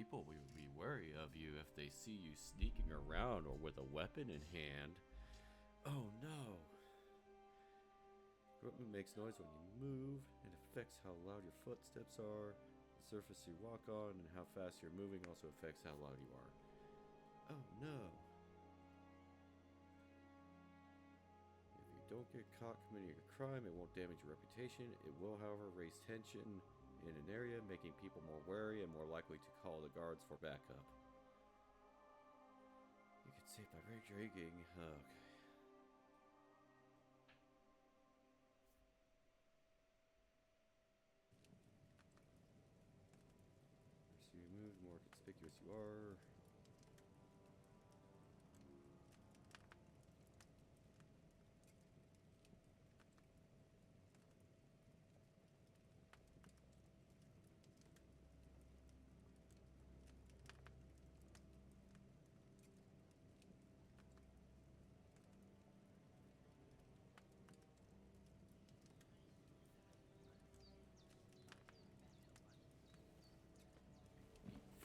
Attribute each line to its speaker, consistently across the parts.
Speaker 1: people will be wary of you if they see you sneaking around or with a weapon in hand. Oh no! Equipment makes noise when you move. It affects how loud your footsteps are. The surface you walk on and how fast you're moving also affects how loud you are. Oh no! If you don't get caught committing a crime, it won't damage your reputation. It will, however, raise tension in an area, making people more wary and more likely to call the guards for backup. You can save by drinking. Okay. So you move, the more conspicuous you are.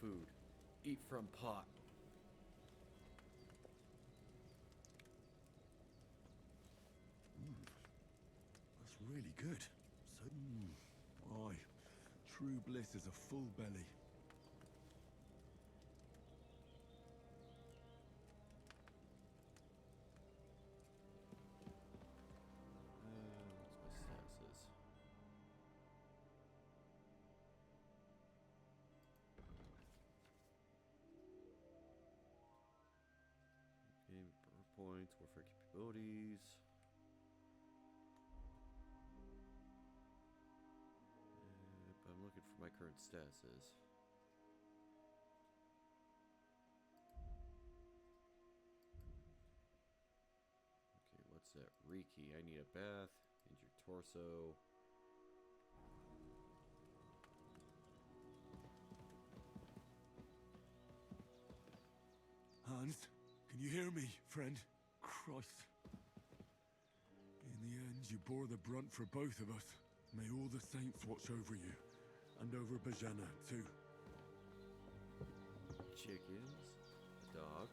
Speaker 1: Food. Eat from pot.
Speaker 2: That's really good. So, aye, true bliss is a full belly.
Speaker 1: What's my statuses? Game points, warfare capabilities. But I'm looking for my current statuses. Okay, what's that? Reiki. I need a bath. Injured torso.
Speaker 2: Hans, can you hear me, friend? Christ. In the end, you bore the brunt for both of us. May all the saints watch over you. And over Bajana, too.
Speaker 1: Chickens. A dog.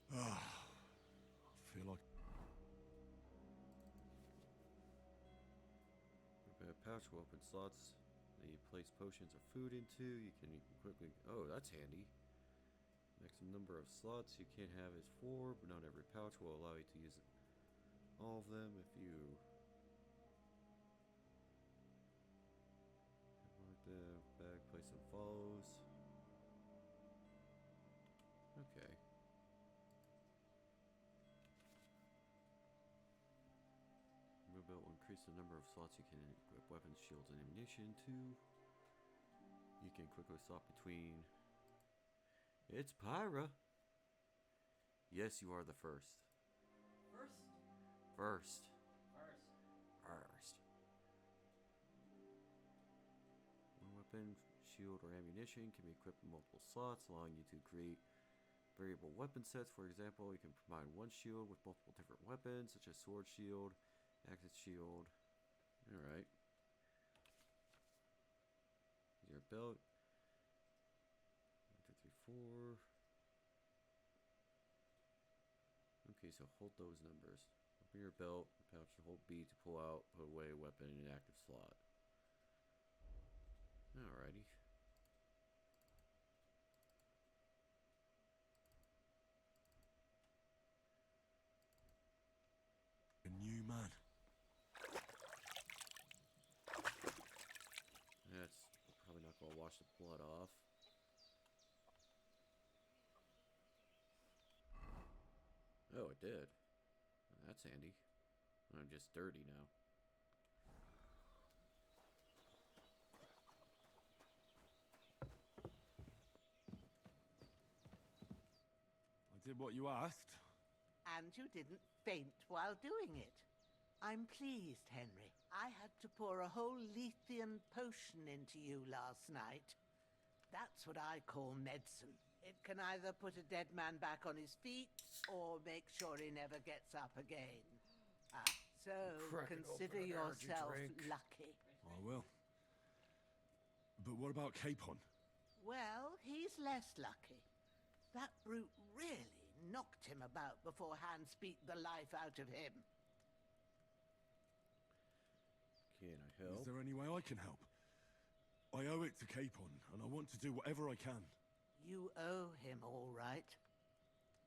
Speaker 2: I feel like...
Speaker 1: Pouch will open slots that you place potions or food into. You can quickly... Oh, that's handy. Maximum number of slots you can have is 4, but not every pouch will allow you to use all of them. If you... Mark the bag, place some follows. Okay. Mobile will increase the number of slots you can equip weapons, shields, and ammunition to. You can quickly swap between... It's Pyra! Yes, you are the first.
Speaker 3: First?
Speaker 1: First.
Speaker 3: First.
Speaker 1: First. One weapon, shield, or ammunition can be equipped in multiple slots, allowing you to create variable weapon sets. For example, you can combine one shield with multiple different weapons, such as sword shield, axis shield. Alright. Your belt. 1, 2, 3, 4. Okay, so hold those numbers. Open your belt, pouch, hold B to pull out, put away a weapon in an active slot. Alrighty.
Speaker 2: A new man.
Speaker 1: That's probably not going to wash the blood off. Oh, it did. That's handy. I'm just dirty now.
Speaker 2: I did did what you asked.
Speaker 3: And you didn't faint while doing it. I'm pleased, Henry. I had to pour a whole Lethean potion into you last night. That's what I call medicine. It can either put a dead man back on his feet, or make sure he never gets up again. So consider yourself lucky.
Speaker 2: I will. But what about Capon?
Speaker 3: Well, he's less lucky. That brute really knocked him about before Hans beat the life out of him.
Speaker 1: Can I help?
Speaker 2: Is there any way I can help? I owe it to Capon, and I want to do whatever I can.
Speaker 3: You owe him, all right.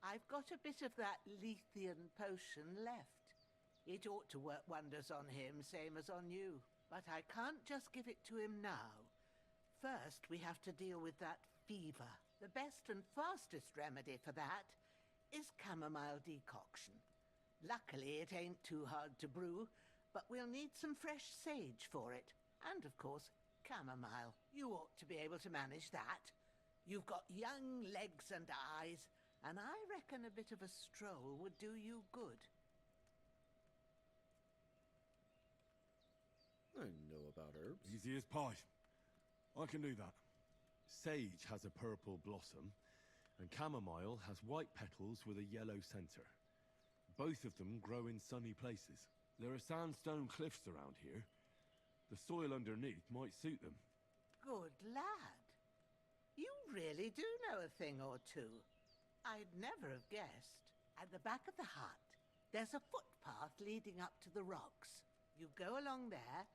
Speaker 3: I've got a bit of that Lethean potion left. It ought to work wonders on him, same as on you. But I can't just give it to him now. First, we have to deal with that fever. The best and fastest remedy for that is chamomile decoction. Luckily, it ain't too hard to brew, but we'll need some fresh sage for it. And, of course, chamomile. You ought to be able to manage that. You've got young legs and eyes, and I reckon a bit of a stroll would do you good.
Speaker 1: I know about herbs.
Speaker 2: Easy as pie. I can do that. Sage has a purple blossom, and chamomile has white petals with a yellow center. Both of them grow in sunny places. There are sandstone cliffs around here. The soil underneath might suit them.
Speaker 3: Good lad. You really do know a thing or two. I'd never have guessed. At the back of the hut, there's a footpath leading up to the rocks. You go along there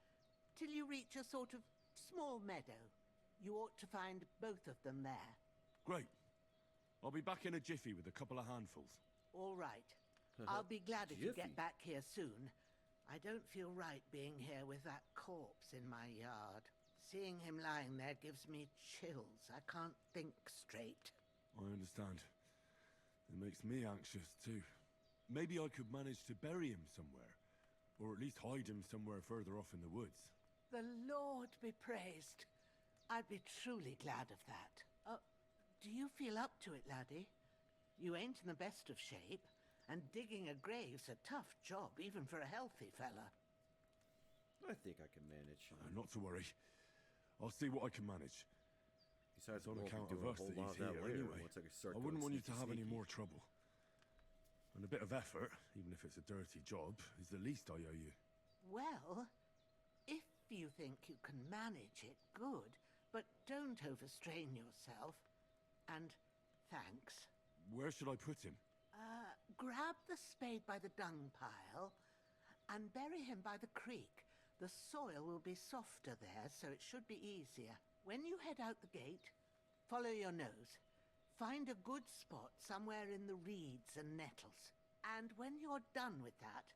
Speaker 3: till you reach a sort of small meadow. You ought to find both of them there.
Speaker 2: Great. I'll be back in a jiffy with a couple of handfuls.
Speaker 3: All right. I'll be glad if you
Speaker 1: Jiffy.
Speaker 3: get back here soon. I don't feel right being here with that corpse in my yard. Seeing him lying there gives me chills. I can't think straight.
Speaker 2: I understand. It makes me anxious, too. Maybe I could manage to bury him somewhere. Or at least hide him somewhere further off in the woods.
Speaker 3: The Lord be praised. I'd be truly glad of that. Do you feel up to it, laddie? You ain't in the best of shape, and digging a grave's a tough job, even for a healthy fella.
Speaker 1: I think I can manage.
Speaker 2: Not to worry. I'll see what I can manage.
Speaker 1: Besides,
Speaker 2: On
Speaker 1: we'll
Speaker 2: account
Speaker 1: be
Speaker 2: of
Speaker 1: doing
Speaker 2: us
Speaker 1: a whole
Speaker 2: that
Speaker 1: lot of
Speaker 2: he's
Speaker 1: that
Speaker 2: here
Speaker 1: later
Speaker 2: anyway.
Speaker 1: once I can start
Speaker 2: I wouldn't want
Speaker 1: going
Speaker 2: you to have any
Speaker 1: sneaky.
Speaker 2: more trouble. And a bit of effort, even if it's a dirty job, is the least I owe you.
Speaker 3: Well, if you think you can manage it, good. But don't overstrain yourself. And thanks.
Speaker 2: Where should I put him?
Speaker 3: Grab the spade by the dung pile and bury him by the creek. The soil will be softer there, so it should be easier. When you head out the gate, follow your nose. Find a good spot somewhere in the reeds and nettles. And when you're done with that,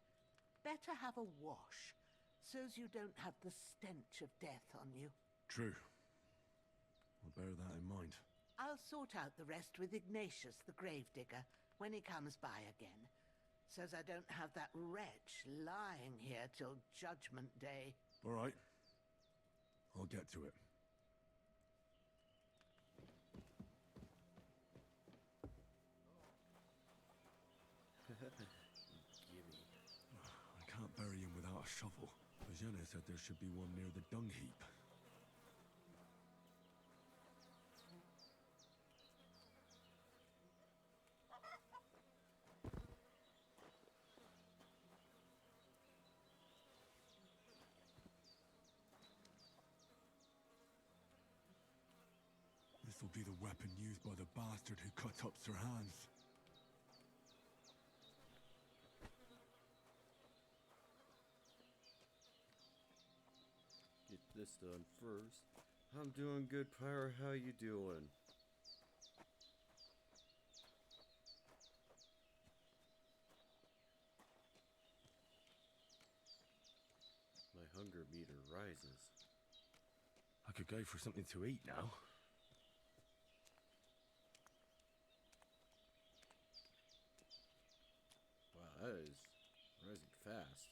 Speaker 3: better have a wash, so's you don't have the stench of death on you.
Speaker 2: True. I'll bear that in mind.
Speaker 3: I'll sort out the rest with Ignatius, the gravedigger, when he comes by again, so's I don't have that wretch lying here till Judgment Day.
Speaker 2: All right. I'll get to it.
Speaker 1: Gimme.
Speaker 2: I can't bury him without a shovel. Jenna said there should be one near the dung heap. This'll be the weapon used by the bastard who cut up Sir Hans.
Speaker 1: Get this done first. I'm doing good, Pyre. How you doing? My hunger meter rises.
Speaker 2: I could go for something to eat now.
Speaker 1: Wow, that is rising fast.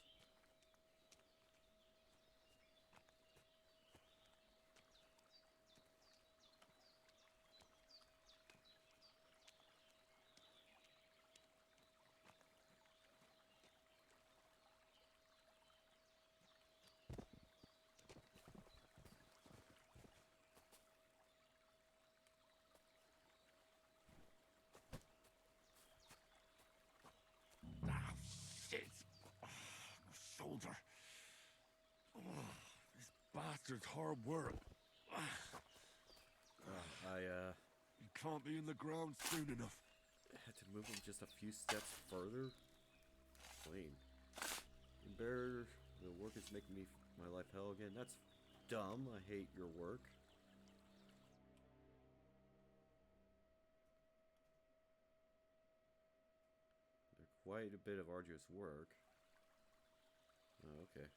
Speaker 2: bastard's hard work.
Speaker 1: I
Speaker 2: You can't be in the ground soon enough.
Speaker 1: had to move him just a few steps further. Lame. Bear, the work is making my life hell again. That's dumb. I hate your work. They're quite a bit of arduous work. Oh, okay.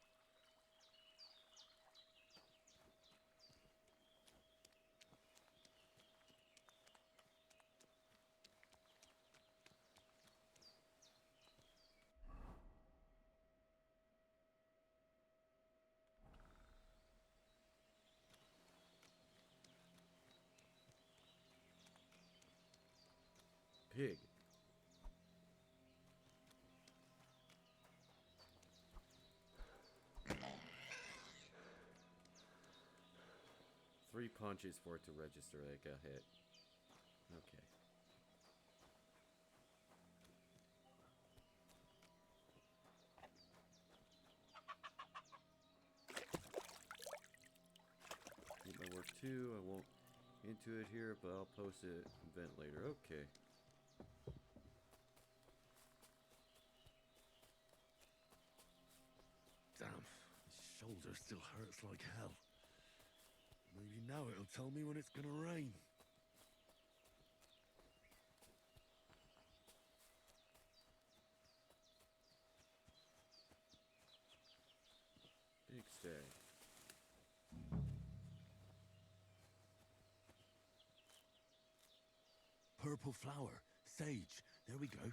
Speaker 1: Pig. Three punches for it to register like a hit. Okay. Need my work too. I won't into it here, but I'll post it event later. Okay.
Speaker 2: Damn, his shoulder still hurts like hell. Maybe now it'll tell me when it's gonna rain.
Speaker 1: Big stay.
Speaker 2: Purple flower, sage. There we go.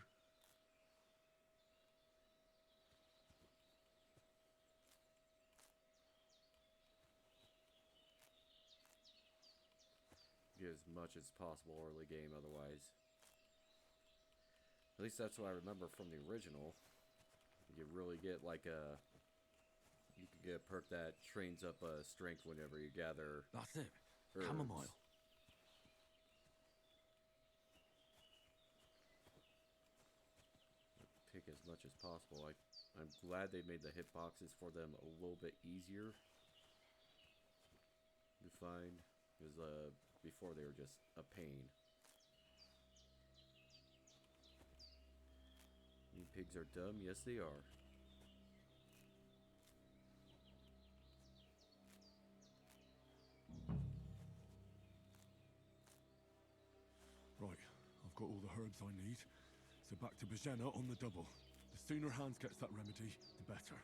Speaker 1: Get as much as possible early game, otherwise. At least that's what I remember from the original. You really get like a... You can get a perk that trains up strength whenever you gather
Speaker 2: That's it.
Speaker 1: herbs.
Speaker 2: Chamomile.
Speaker 1: Take as much as possible. I'm glad they made the hitboxes for them a little bit easier to find. Because before they were just a pain. You pigs are dumb? Yes, they are.
Speaker 2: Right, I've got all the herbs I need. So back to Bajena on the double. The sooner Hans gets that remedy, the better.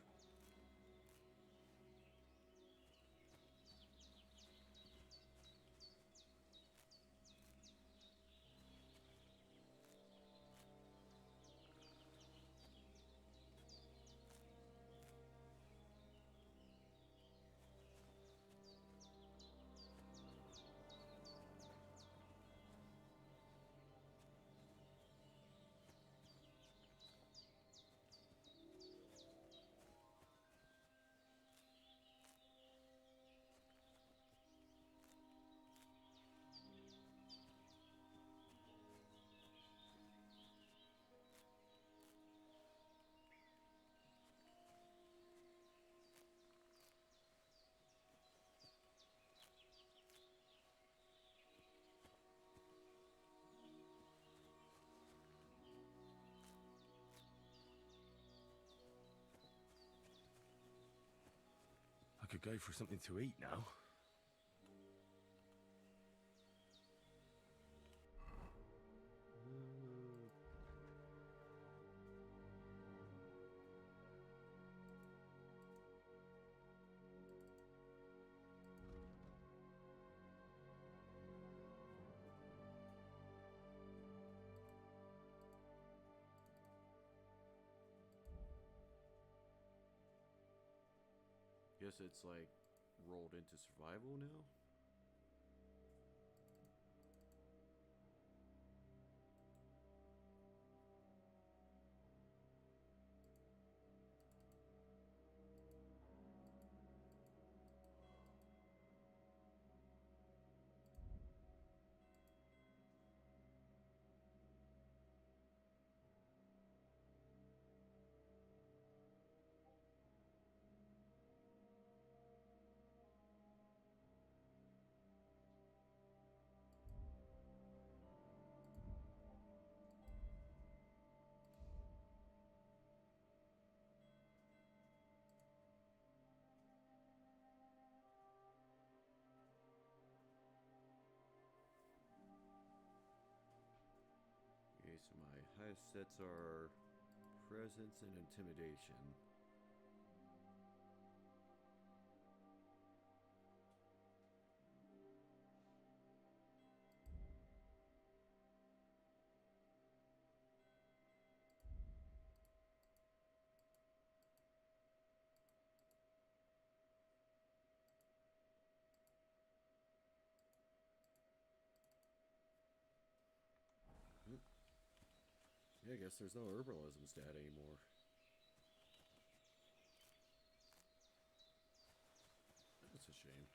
Speaker 2: I could go for something to eat now.
Speaker 1: Guess it's like rolled into survival now. highest sets are presence and intimidation. Yeah, I guess there's no herbalism stat anymore. That's a shame.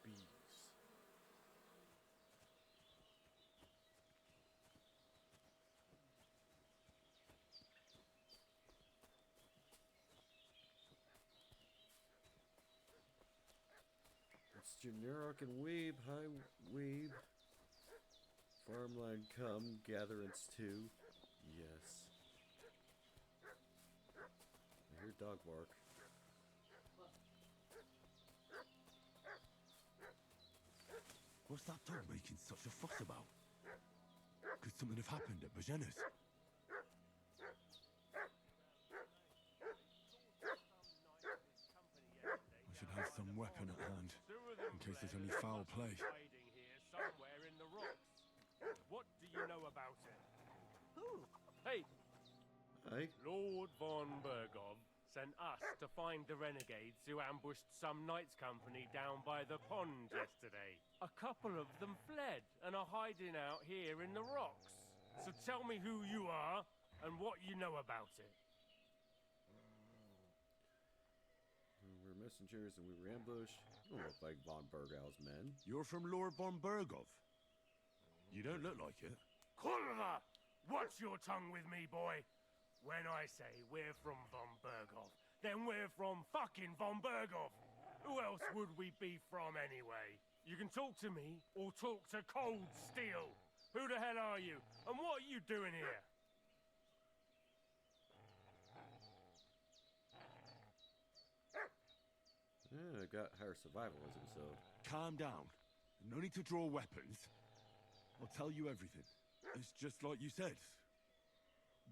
Speaker 1: Bees. It's generic and weeb. Hi, weeb. Farmland come, gatherance too. Yes. I hear dog bark.
Speaker 2: What's that dog making such a fuss about? Could something have happened at Bajena's? I should have some weapon at hand, in case there's any foul play.
Speaker 4: Hiding here somewhere in the rocks. What do you know about it?
Speaker 3: Who?
Speaker 4: Hey,
Speaker 1: Hi.
Speaker 4: Lord von Bergov sent us to find the renegades who ambushed some knights company down by the pond yesterday. A couple of them fled and are hiding out here in the rocks. So tell me who you are and what you know about it.
Speaker 1: We're messengers and we were ambushed. You don't look like von Bergau's men.
Speaker 2: You're from Lord von Bergov? You don't look like it.
Speaker 4: Kurva! Watch your tongue with me, boy. When I say we're from von Bergov, then we're from fucking von Bergov. Who else would we be from anyway? You can talk to me or talk to Cold Steel. Who the hell are you? And what are you doing here?
Speaker 1: Yeah, I got higher survivalism, so...
Speaker 2: Calm down. No need to draw weapons. I'll tell you everything. It's just like you said.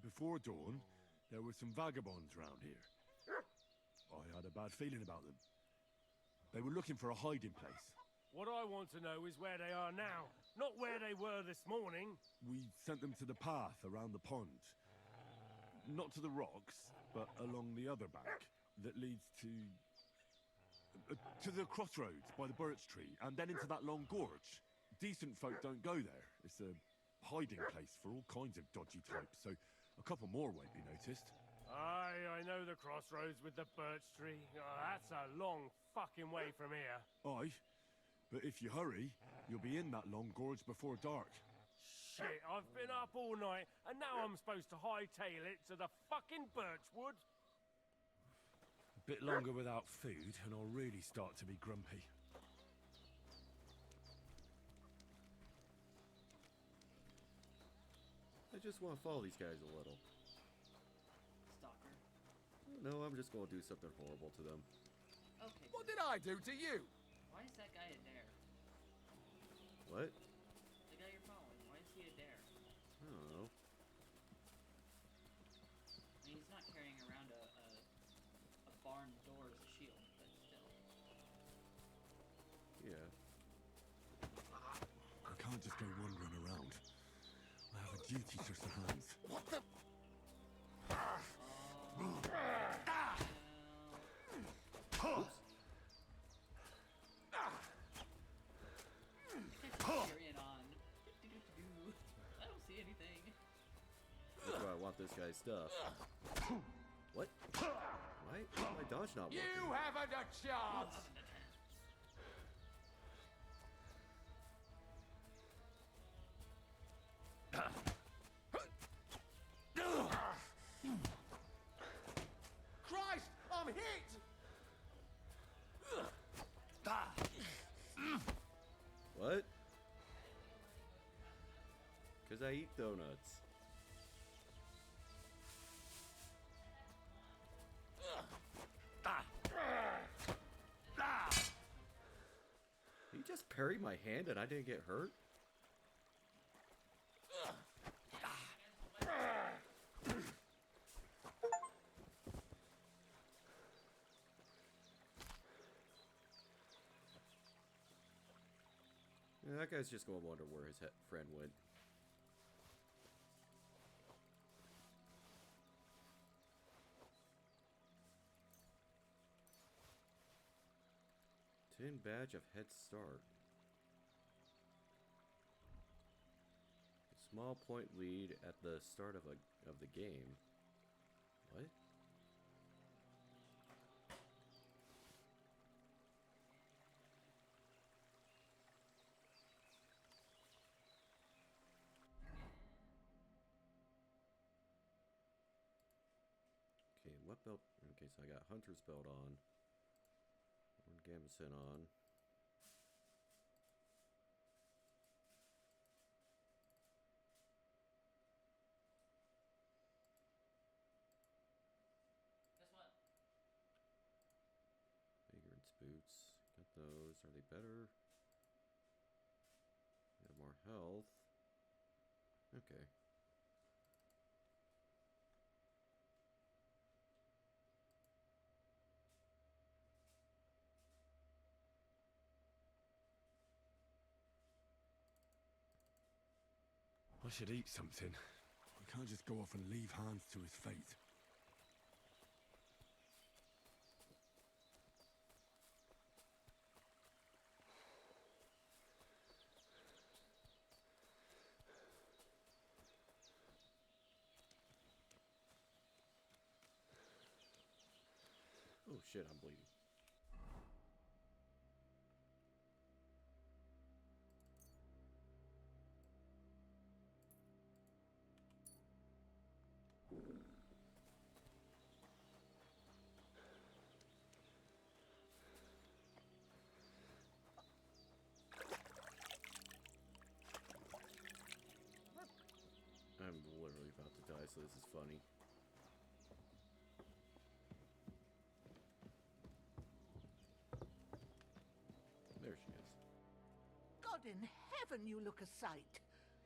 Speaker 2: Before dawn, there were some vagabonds round here. I had a bad feeling about them. They were looking for a hiding place.
Speaker 4: What I want to know is where they are now, not where they were this morning.
Speaker 2: We sent them to the path around the pond. Not to the rocks, but along the other bank that leads to the crossroads by the birch tree, and then into that long gorge. Decent folk don't go there. It's a hiding place for all kinds of dodgy types, so a couple more won't be noticed.
Speaker 4: Aye, I know the crossroads with the birch tree. Oh, that's a long fucking way from here.
Speaker 2: Aye, but if you hurry, you'll be in that long gorge before dark.
Speaker 4: Shit, I've been up all night, and now I'm supposed to hightail it to the fucking birchwood?
Speaker 2: A bit longer without food, and I'll really start to be grumpy.
Speaker 1: I just want to follow these guys a little.
Speaker 5: Stalker.
Speaker 1: No, I'm just going to do something horrible to them.
Speaker 5: Okay.
Speaker 6: What did I do to you?
Speaker 5: Why is that guy a dare?
Speaker 1: What?
Speaker 5: The guy you're following, why is he a dare?
Speaker 1: I don't know.
Speaker 5: I mean, he's not carrying around a barn door as a shield, but still.
Speaker 1: Yeah.
Speaker 2: I can't just go wandering around. I have a duty to Sir Hans.
Speaker 6: What the?
Speaker 5: Carrying on. Do-do-do-do. I don't see anything.
Speaker 1: That's why I want this guy's stuff. What? Why is my dodge not working?
Speaker 6: You haven't a chance!
Speaker 1: I eat donuts. He just parried my hand and I didn't get hurt? Yeah, that guy's just gonna wonder where his friend went. Tin badge of Head Start. A small point lead at the start of the game. What? Okay, what belt? Okay, so I got Hunter's belt on. One gambeson on.
Speaker 5: Guess what?
Speaker 1: Vagrant's boots. Got those. Are they better? They have more health. Okay.
Speaker 2: I should eat something. We can't just go off and leave Hans to his fate.
Speaker 1: Oh shit, I'm bleeding. I'm literally about to die, so this is funny. There she is.
Speaker 3: God in heaven, you look a sight.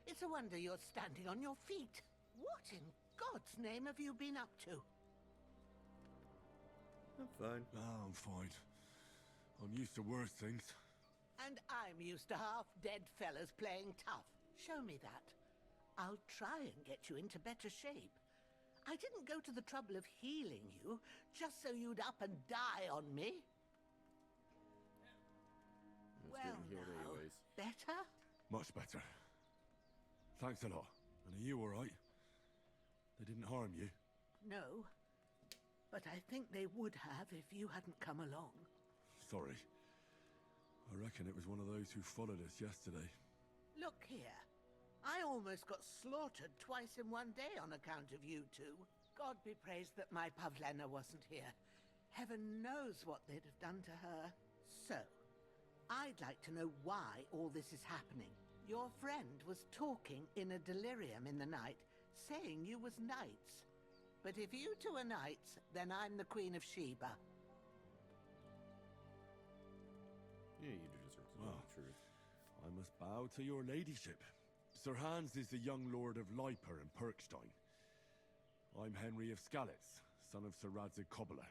Speaker 3: It's a wonder you're standing on your feet. What in God's name have you been up to?
Speaker 1: I'm fine.
Speaker 2: Ah, I'm fine. I'm used to worse things.
Speaker 3: And I'm used to half-dead fellas playing tough. Show me that. I'll try and get you into better shape. I didn't go to the trouble of healing you just so you'd up and die on me.
Speaker 1: It's
Speaker 3: Well,
Speaker 1: getting healed
Speaker 3: now,
Speaker 1: anyways.
Speaker 3: better?
Speaker 2: Much better. Thanks a lot. And are you alright? They didn't harm you?
Speaker 3: No. But I think they would have if you hadn't come along.
Speaker 2: Sorry. I reckon it was one of those who followed us yesterday.
Speaker 3: Look here. I almost got slaughtered twice in one day on account of you two. God be praised that my Pavlena wasn't here. Heaven knows what they'd have done to her. So, I'd like to know why all this is happening. Your friend was talking in a delirium in the night, saying you was knights. But if you two are knights, then I'm the Queen of Sheba.
Speaker 1: Yeah, you do deserve to know
Speaker 2: Well.
Speaker 1: the truth.
Speaker 2: I must bow to your ladyship. Sir Hans is the young lord of Leiper and Perkstein. I'm Henry of Skalitz, son of Sir Radzig Cobbler,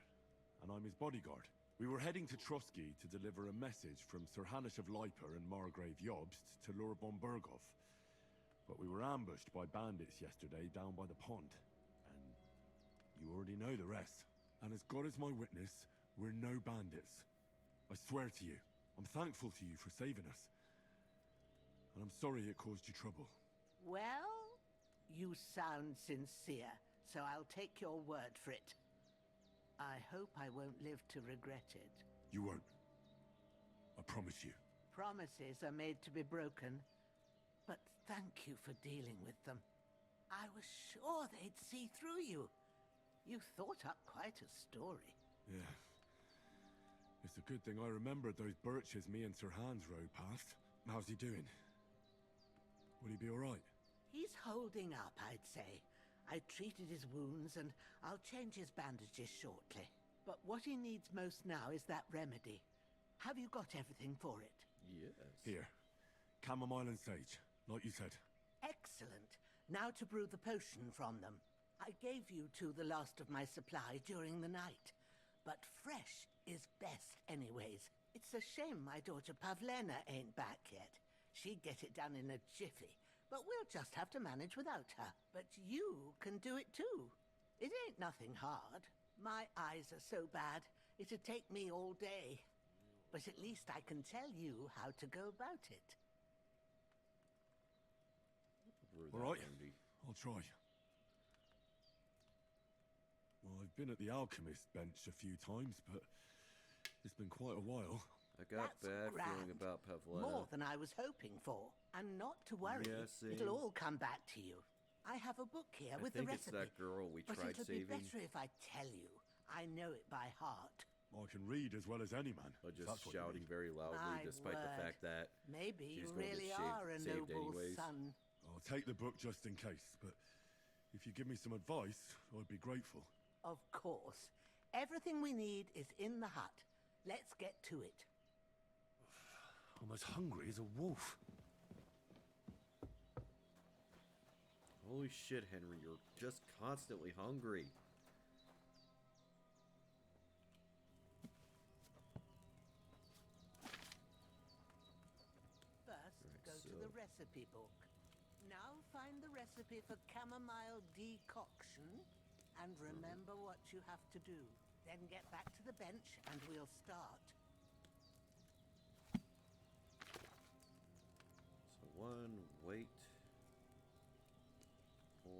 Speaker 2: and I'm his bodyguard. We were heading to Trusky to deliver a message from Sir Hanish of Leiper and Margrave Jobst to Lord von Berghoff. But we were ambushed by bandits yesterday down by the pond. And you already know the rest. And as God is my witness, we're no bandits. I swear to you, I'm thankful to you for saving us. And I'm sorry it caused you trouble.
Speaker 3: Well, you sound sincere, so I'll take your word for it. I hope I won't live to regret it.
Speaker 2: You won't. I promise you.
Speaker 3: Promises are made to be broken, but thank you for dealing with them. I was sure they'd see through you. You thought up quite a story.
Speaker 2: Yeah. It's a good thing I remembered those birches me and Sir Hans rode past. How's he doing? Will he be alright?
Speaker 3: He's holding up, I'd say. I treated his wounds and I'll change his bandages shortly. But what he needs most now is that remedy. Have you got everything for it?
Speaker 1: Yes.
Speaker 2: Here. Chamomile and sage, like you said.
Speaker 3: Excellent. Now to brew the potion from them. I gave you two the last of my supply during the night. But fresh is best anyways. It's a shame my daughter Pavlena ain't back yet. She'd get it done in a jiffy. But we'll just have to manage without her. But you can do it too. It ain't nothing hard. My eyes are so bad, it'd take me all day. But at least I can tell you how to go about it.
Speaker 2: All right, I'll try. Well, I've been at the alchemist bench a few times, but it's been quite a while.
Speaker 1: I got
Speaker 3: That's
Speaker 1: bad feeling
Speaker 3: grand.
Speaker 1: about Pavlena.
Speaker 3: More than I was hoping for. And not to worry,
Speaker 1: Yeah, same.
Speaker 3: it'll all come back to you. I have a book here
Speaker 1: I
Speaker 3: with
Speaker 1: think
Speaker 3: the
Speaker 1: it's
Speaker 3: recipe.
Speaker 1: that girl we
Speaker 3: but
Speaker 1: tried
Speaker 3: it'll
Speaker 1: saving.
Speaker 3: be better if I tell you. I know it by heart.
Speaker 2: I can read as well as any man.
Speaker 1: Or
Speaker 2: if
Speaker 1: just
Speaker 2: that's what you
Speaker 1: shouting
Speaker 2: mean.
Speaker 1: very loudly,
Speaker 3: My
Speaker 1: despite the
Speaker 3: word.
Speaker 1: fact that
Speaker 3: Maybe
Speaker 1: She's
Speaker 3: you
Speaker 1: gonna get
Speaker 3: really
Speaker 1: saved-
Speaker 3: are a
Speaker 1: saved
Speaker 3: noble
Speaker 1: anyways.
Speaker 3: son.
Speaker 2: I'll take the book just in case, but if you give me some advice, I'd be grateful.
Speaker 3: Of course. Everything we need is in the hut. Let's get to it.
Speaker 2: I'm as hungry as a wolf.
Speaker 1: holy shit, Henry, you're just constantly hungry.
Speaker 3: First,
Speaker 1: Right,
Speaker 3: go to
Speaker 1: so-
Speaker 3: the recipe book. Now find the recipe for chamomile decoction and remember what you have to do. Then get back to the bench and we'll start.
Speaker 1: So 1, wait. 4.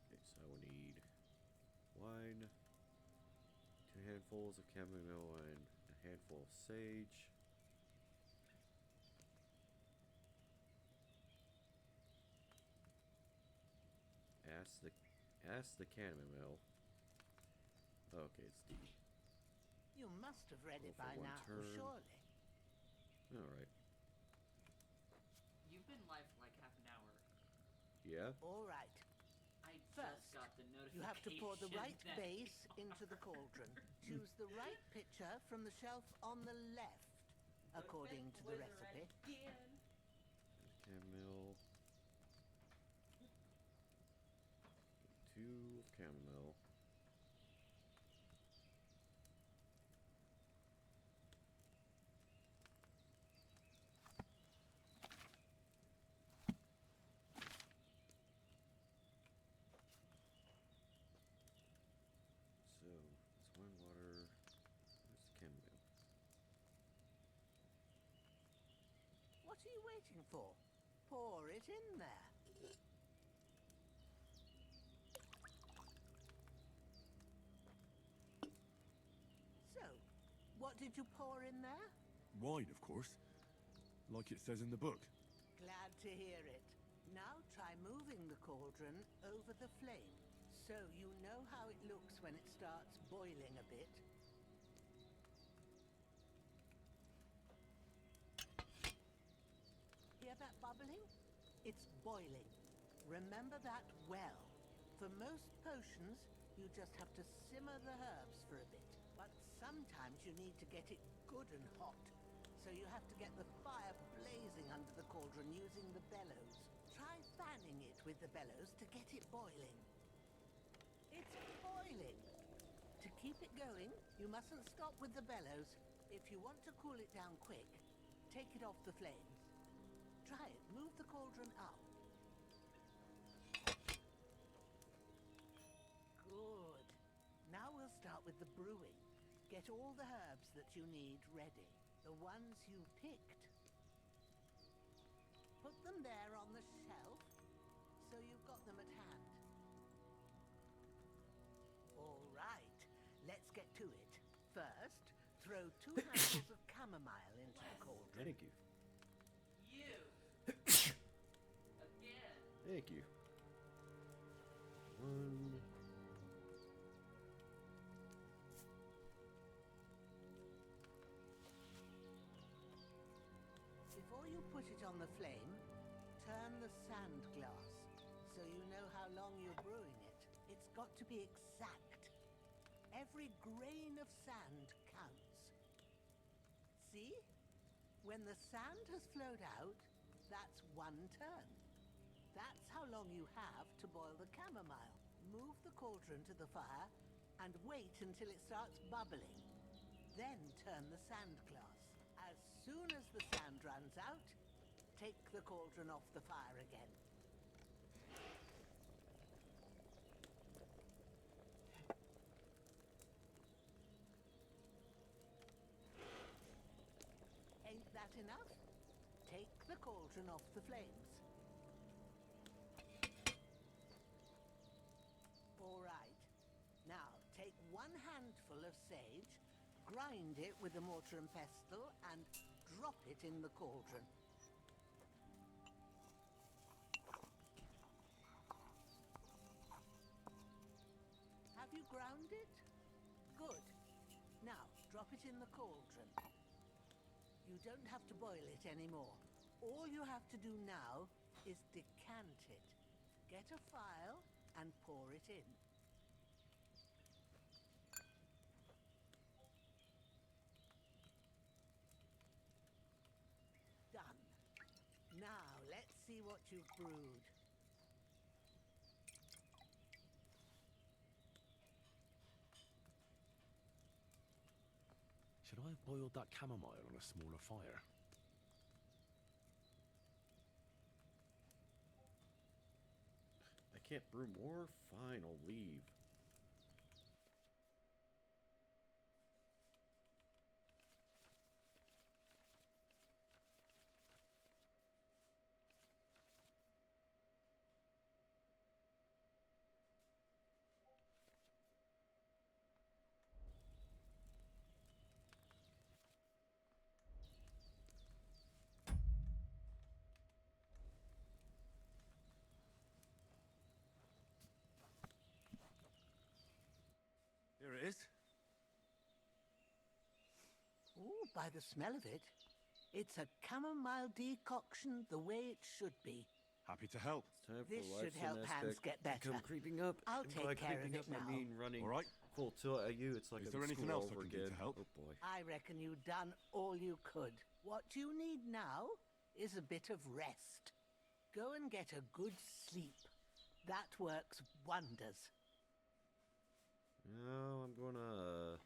Speaker 1: Okay, so I will need 1, 2 handfuls of chamomile and a handful of sage. Ask the chamomile. Okay, it's D.
Speaker 3: You must have read
Speaker 1: Go
Speaker 3: it
Speaker 1: for
Speaker 3: by
Speaker 1: one
Speaker 3: now,
Speaker 1: turn.
Speaker 3: surely.
Speaker 1: Alright.
Speaker 5: You've been live for like half an hour.
Speaker 1: Yeah?
Speaker 3: All right.
Speaker 5: I
Speaker 3: First,
Speaker 5: just got the notification.
Speaker 3: You have to pour the right
Speaker 5: that-
Speaker 3: base into the cauldron. Choose the right pitcher from the shelf on the left, according to the recipe.
Speaker 5: Again.
Speaker 1: Chamomile. 2 chamomile. So, it's 1 water. Where's the chamomile?
Speaker 3: What are you waiting for? Pour it in there. So, what did you pour in there?
Speaker 2: Wine, of course. Like it says in the book.
Speaker 3: Glad to hear it. Now try moving the cauldron over the flame, so you know how it looks when it starts boiling a bit. Hear that bubbling? It's boiling. Remember that well. For most potions, you just have to simmer the herbs for a bit. But sometimes you need to get it good and hot. So you have to get the fire blazing under the cauldron using the bellows. Try fanning it with the bellows to get it boiling. It's boiling. To keep it going, you mustn't stop with the bellows. If you want to cool it down quick, take it off the flames. Try it. Move the cauldron up. Good. Now we'll start with the brewing. Get all the herbs that you need ready. The ones you picked. Put them there on the shelf, so you've got them at hand. All right, let's get to it. First, throw 2 handfuls of chamomile into the cauldron.
Speaker 1: Thank you.
Speaker 5: You. Again.
Speaker 1: Thank you. 1.
Speaker 3: Before you put it on the flame, turn the sand glass so you know how long you're brewing it. It's got to be exact. Every grain of sand counts. See? When the sand has flowed out, that's 1 turn. That's how long you have to boil the chamomile. Move the cauldron to the fire and wait until it starts bubbling. Then turn the sand glass. As soon as the sand runs out, take the cauldron off the fire again. Ain't that enough? Take the cauldron off the flames. All right. Now, take 1 handful of sage, grind it with a mortar and pestle, and drop it in the cauldron. Have you ground it? Good. Now, drop it in the cauldron. You don't have to boil it anymore. All you have to do now is decant it. Get a phial and pour it in. Done. Now, let's see what you've brewed.
Speaker 7: Should I have boiled that chamomile on a smaller fire?
Speaker 1: I can't brew more? Fine, I'll leave.
Speaker 2: Here it is.
Speaker 3: Ooh, by the smell of it, it's a chamomile decoction the way it should be.
Speaker 2: Happy to help.
Speaker 1: It's time for
Speaker 3: This
Speaker 1: the
Speaker 3: should
Speaker 1: life
Speaker 3: help
Speaker 1: aspect
Speaker 3: Hans get
Speaker 1: to come
Speaker 3: better.
Speaker 1: creeping up.
Speaker 3: I'll
Speaker 1: And
Speaker 3: take
Speaker 1: by
Speaker 3: care of
Speaker 1: creeping
Speaker 3: it
Speaker 1: up, I
Speaker 3: now.
Speaker 1: mean running
Speaker 2: All right.
Speaker 1: full tilt at you. It's like
Speaker 2: Is
Speaker 1: I'm
Speaker 2: there
Speaker 1: at
Speaker 2: anything
Speaker 1: school
Speaker 2: else I
Speaker 1: over
Speaker 2: can do
Speaker 1: again.
Speaker 2: to help?
Speaker 1: Oh boy.
Speaker 3: I reckon you've done all you could. What you need now is a bit of rest. Go and get a good sleep. That works wonders.
Speaker 1: No, I'm gonna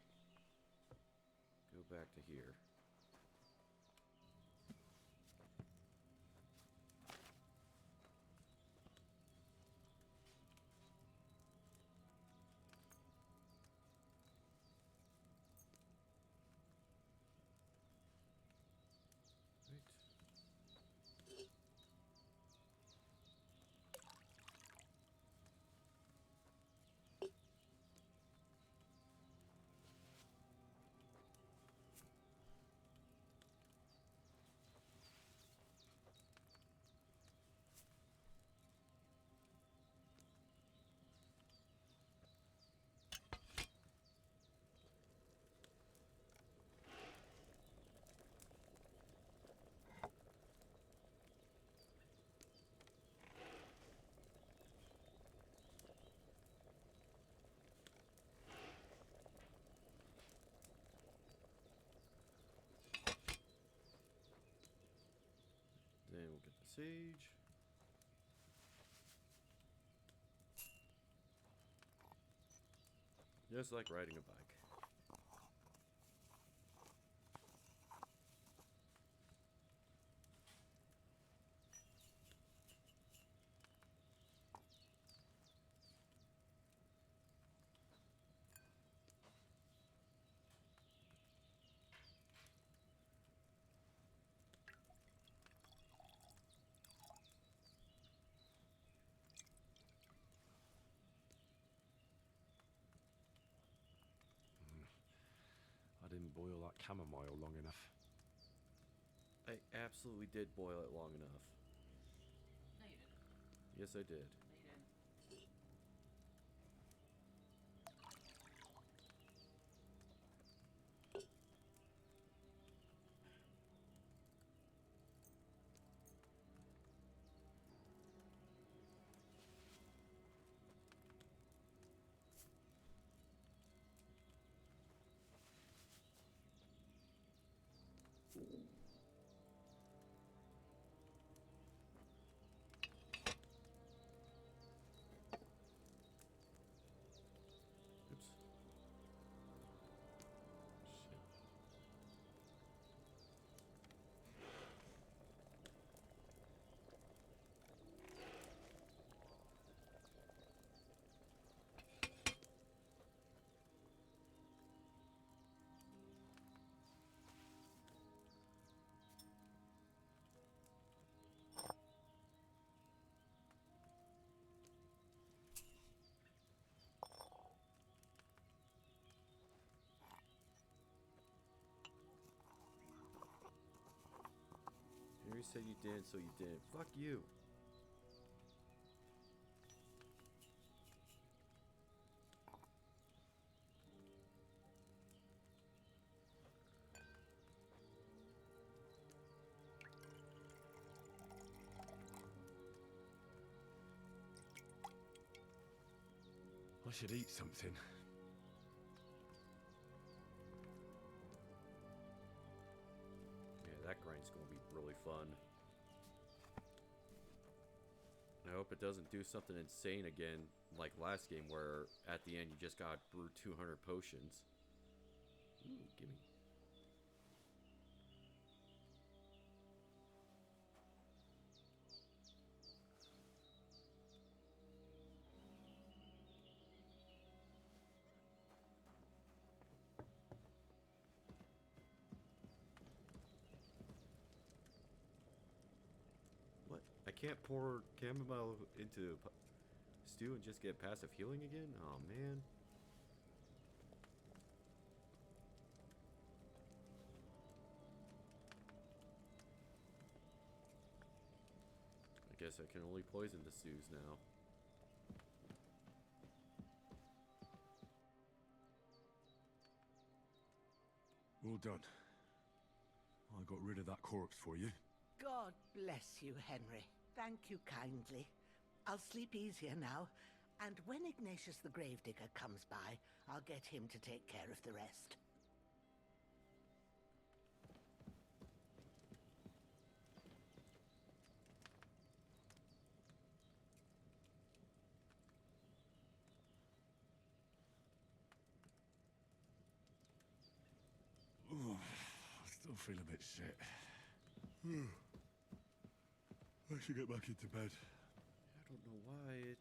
Speaker 1: go back to here. Then we'll get the sage. Just like riding a bike.
Speaker 7: I didn't boil that chamomile long enough.
Speaker 1: I absolutely did boil it long enough.
Speaker 5: No, you didn't.
Speaker 1: Yes, I did.
Speaker 5: No, you didn't.
Speaker 1: You said you didn't, so you didn't. Fuck you.
Speaker 2: I should eat something.
Speaker 1: Yeah, that grind's gonna be really fun. I hope it doesn't do something insane again, like last game, where at the end you just got brew 200 potions. Ooh, gimme. What? I can't pour chamomile into stew and just get passive healing again? Oh man. I guess I can only poison the stews now.
Speaker 2: Well done. I got rid of that corpse for you.
Speaker 3: God bless you, Henry. Thank you kindly. I'll sleep easier now, and when Ignatius the Gravedigger comes by, I'll get him to take care of the rest.
Speaker 2: Oh, I still feel a bit shit. I should get back into bed.
Speaker 1: I don't know why it...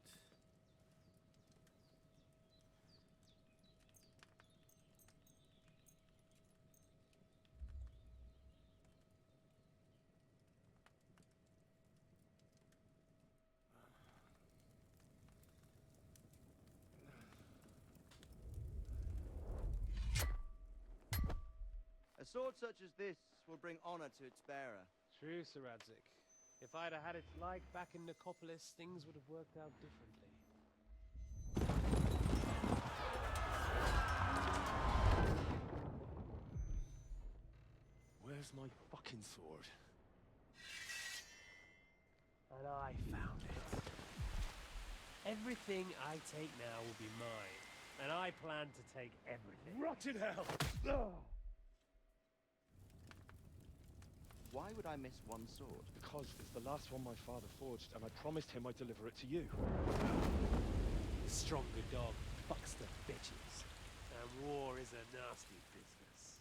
Speaker 8: A sword such as this will bring honor to its bearer.
Speaker 9: True, Sir Radzik. If I'd have had it like back in Nicopolis, things would have worked out differently.
Speaker 2: Where's my fucking sword?
Speaker 9: And I found it. Everything I take now will be mine, and I plan to take everything.
Speaker 2: Rotten hell!
Speaker 8: Why would I miss one sword?
Speaker 7: Because it's the last one my father forged, and I promised him I'd deliver it to you.
Speaker 9: The stronger dog fucks the bitches, and war is a nasty business.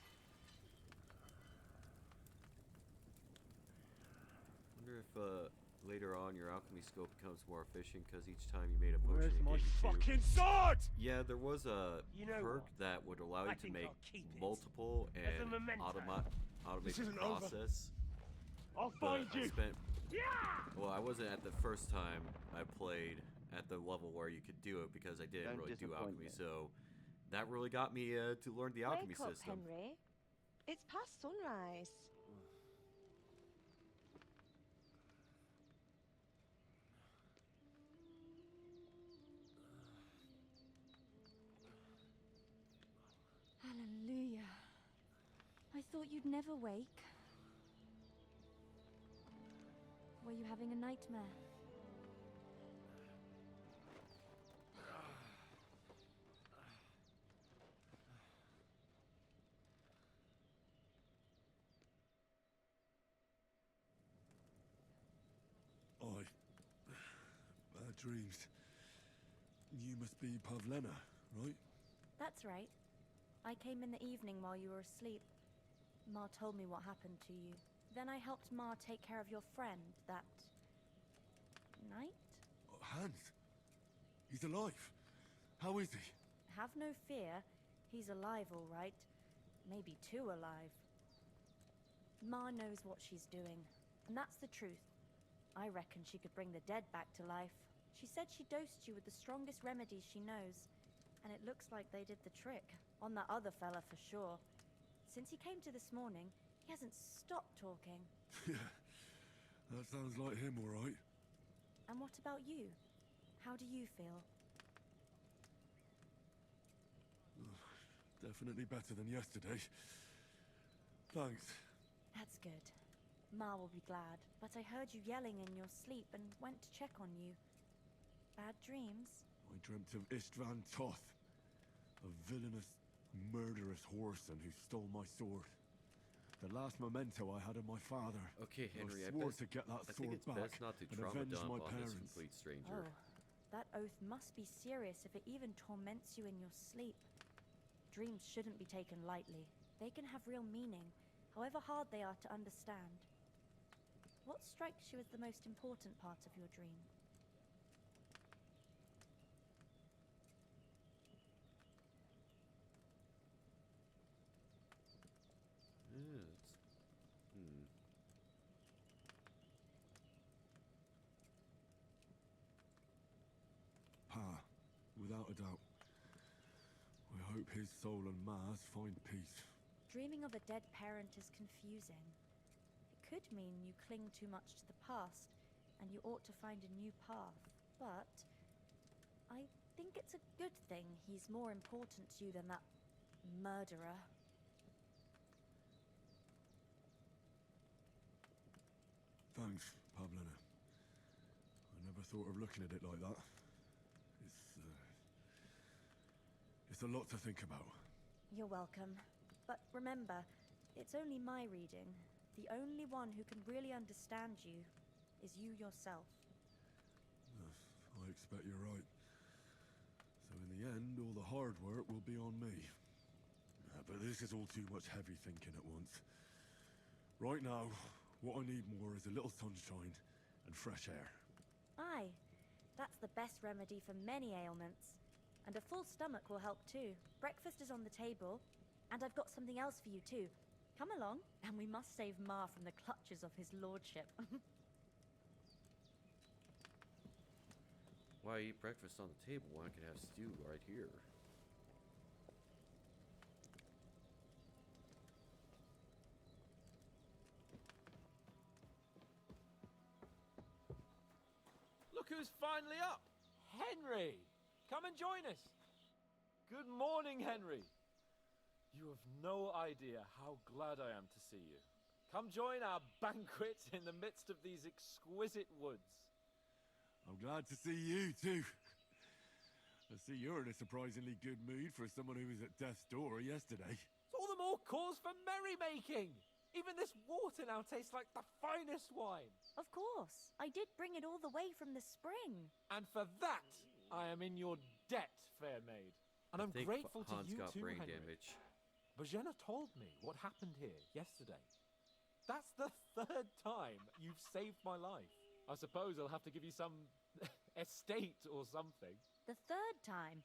Speaker 1: Wonder if later on your alchemy scope becomes more efficient because each time you made a potion
Speaker 2: Where's
Speaker 1: it
Speaker 2: my
Speaker 1: gave you two.
Speaker 2: fucking sword?
Speaker 1: Yeah, there was a
Speaker 9: You know
Speaker 1: perk
Speaker 9: what?
Speaker 1: that would allow you
Speaker 9: I
Speaker 1: to
Speaker 9: think
Speaker 1: make
Speaker 9: I'll keep it.
Speaker 1: multiple
Speaker 9: As a
Speaker 1: and
Speaker 9: memento.
Speaker 1: automate
Speaker 2: This
Speaker 1: the
Speaker 2: isn't over.
Speaker 1: process.
Speaker 2: I'll
Speaker 1: But
Speaker 2: find
Speaker 1: I
Speaker 2: you!
Speaker 1: spent, well, I wasn't at the first time I played at the level where you could do it because I didn't
Speaker 8: Don't
Speaker 1: really do
Speaker 8: disappoint
Speaker 1: alchemy,
Speaker 8: me.
Speaker 1: so that really got me to learn the alchemy
Speaker 10: Wake up,
Speaker 1: system.
Speaker 10: Henry. It's past sunrise. Hallelujah. I thought you'd never wake. Were you having a nightmare?
Speaker 2: Bad dreams. You must be Pavlena, right?
Speaker 10: That's right. I came in the evening while you were asleep. Ma told me what happened to you. Then I helped Ma take care of your friend that night?
Speaker 2: Hans? He's alive. How is he?
Speaker 10: Have no fear. He's alive, all right. Maybe too alive. Ma knows what she's doing, and that's the truth. I reckon she could bring the dead back to life. She said she dosed you with the strongest remedies she knows, and it looks like they did the trick. On that other fella for sure. Since he came to this morning, he hasn't stopped talking.
Speaker 2: Yeah. That sounds like him, all right.
Speaker 10: And what about you? How do you feel?
Speaker 2: Definitely better than yesterday. Thanks.
Speaker 10: That's good. Ma will be glad, but I heard you yelling in your sleep and went to check on you. Bad dreams?
Speaker 2: I dreamt of Istvan Toth, a villainous, murderous whoreson who stole my sword. The last memento I had of my father.
Speaker 1: Okay, Henry,
Speaker 2: I swore to get that
Speaker 1: I think
Speaker 2: sword
Speaker 1: it's
Speaker 2: back
Speaker 1: best not to
Speaker 2: and
Speaker 1: trauma
Speaker 2: avenge
Speaker 1: dump
Speaker 2: my
Speaker 1: on this
Speaker 2: parents.
Speaker 1: complete stranger.
Speaker 10: Oh, that oath must be serious if it even torments you in your sleep. Dreams shouldn't be taken lightly. They can have real meaning, however hard they are to understand. What strikes you as the most important part of your dream?
Speaker 2: Pa, without a doubt. I hope his soul and Ma's find peace.
Speaker 10: Dreaming of a dead parent is confusing. It could mean you cling too much to the past, and you ought to find a new path. But I think it's a good thing he's more important to you than that murderer.
Speaker 2: Thanks, Pavlina. I never thought of looking at it like that. It's a lot to think about.
Speaker 10: You're welcome. But remember, it's only my reading. The only one who can really understand you is you yourself.
Speaker 2: I expect you're right. So in the end, all the hard work will be on me. But this is all too much heavy thinking at once. Right now, what I need more is a little sunshine and fresh air.
Speaker 10: Aye, that's the best remedy for many ailments. And a full stomach will help too. Breakfast is on the table, and I've got something else for you too. Come along, and we must save Ma from the clutches of his lordship.
Speaker 1: Why eat breakfast on the table when I can have stew right here?
Speaker 11: Look who's finally up! Henry! Come and join us! Good morning, Henry! You have no idea how glad I am to see you. Come join our banquet in the midst of these exquisite woods.
Speaker 2: I'm glad to see you, too. I see you're in a surprisingly good mood for someone who was at death's door yesterday.
Speaker 11: It's all the more cause for merrymaking! Even this water now tastes like the finest wine.
Speaker 10: Of course. I did bring it all the way from the spring.
Speaker 11: And for that, I am in your debt, fair maid. And I'm grateful to
Speaker 1: Hans
Speaker 11: you
Speaker 1: got
Speaker 11: too,
Speaker 1: brain
Speaker 11: Henry.
Speaker 1: damage.
Speaker 11: Bojena told me what happened here yesterday. That's the third time you've saved my life. I suppose I'll have to give you some estate or something.
Speaker 10: The third time?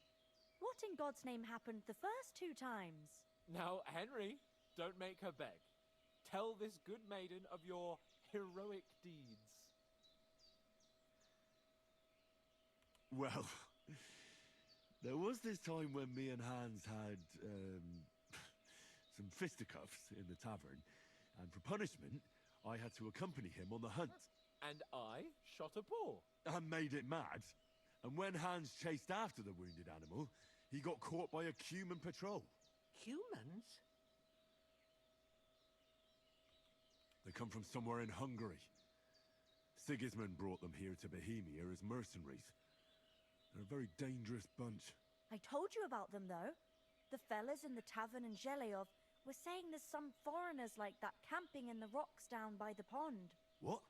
Speaker 10: What in God's name happened the first two times?
Speaker 11: Now, Henry, don't make her beg. Tell this good maiden of your heroic deeds.
Speaker 2: Well, there was this time when me and Hans had, some fisticuffs in the tavern, and for punishment, I had to accompany him on the hunt.
Speaker 11: And I shot a boar.
Speaker 2: And made it mad. And when Hans chased after the wounded animal, he got caught by a human patrol.
Speaker 3: Humans?
Speaker 2: They come from somewhere in Hungary. Sigismund brought them here to Bohemia as mercenaries. They're a very dangerous bunch.
Speaker 10: I told you about them, though. The fellas in the tavern in Zheleov were saying there's some foreigners like that camping in the rocks down by the pond.
Speaker 2: What?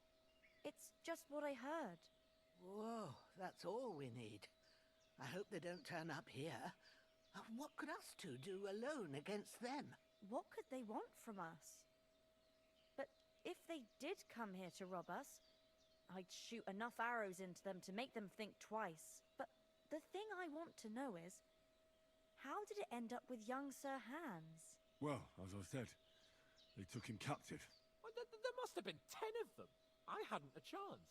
Speaker 10: It's just what I heard.
Speaker 3: Whoa, that's all we need. I hope they don't turn up here. What could us two do alone against them?
Speaker 10: What could they want from us? But if they did come here to rob us, I'd shoot enough arrows into them to make them think twice. But the thing I want to know is, how did it end up with young Sir Hans?
Speaker 2: Well, as I said, they took him captive.
Speaker 11: Well, there must have been 10 of them. I hadn't a chance.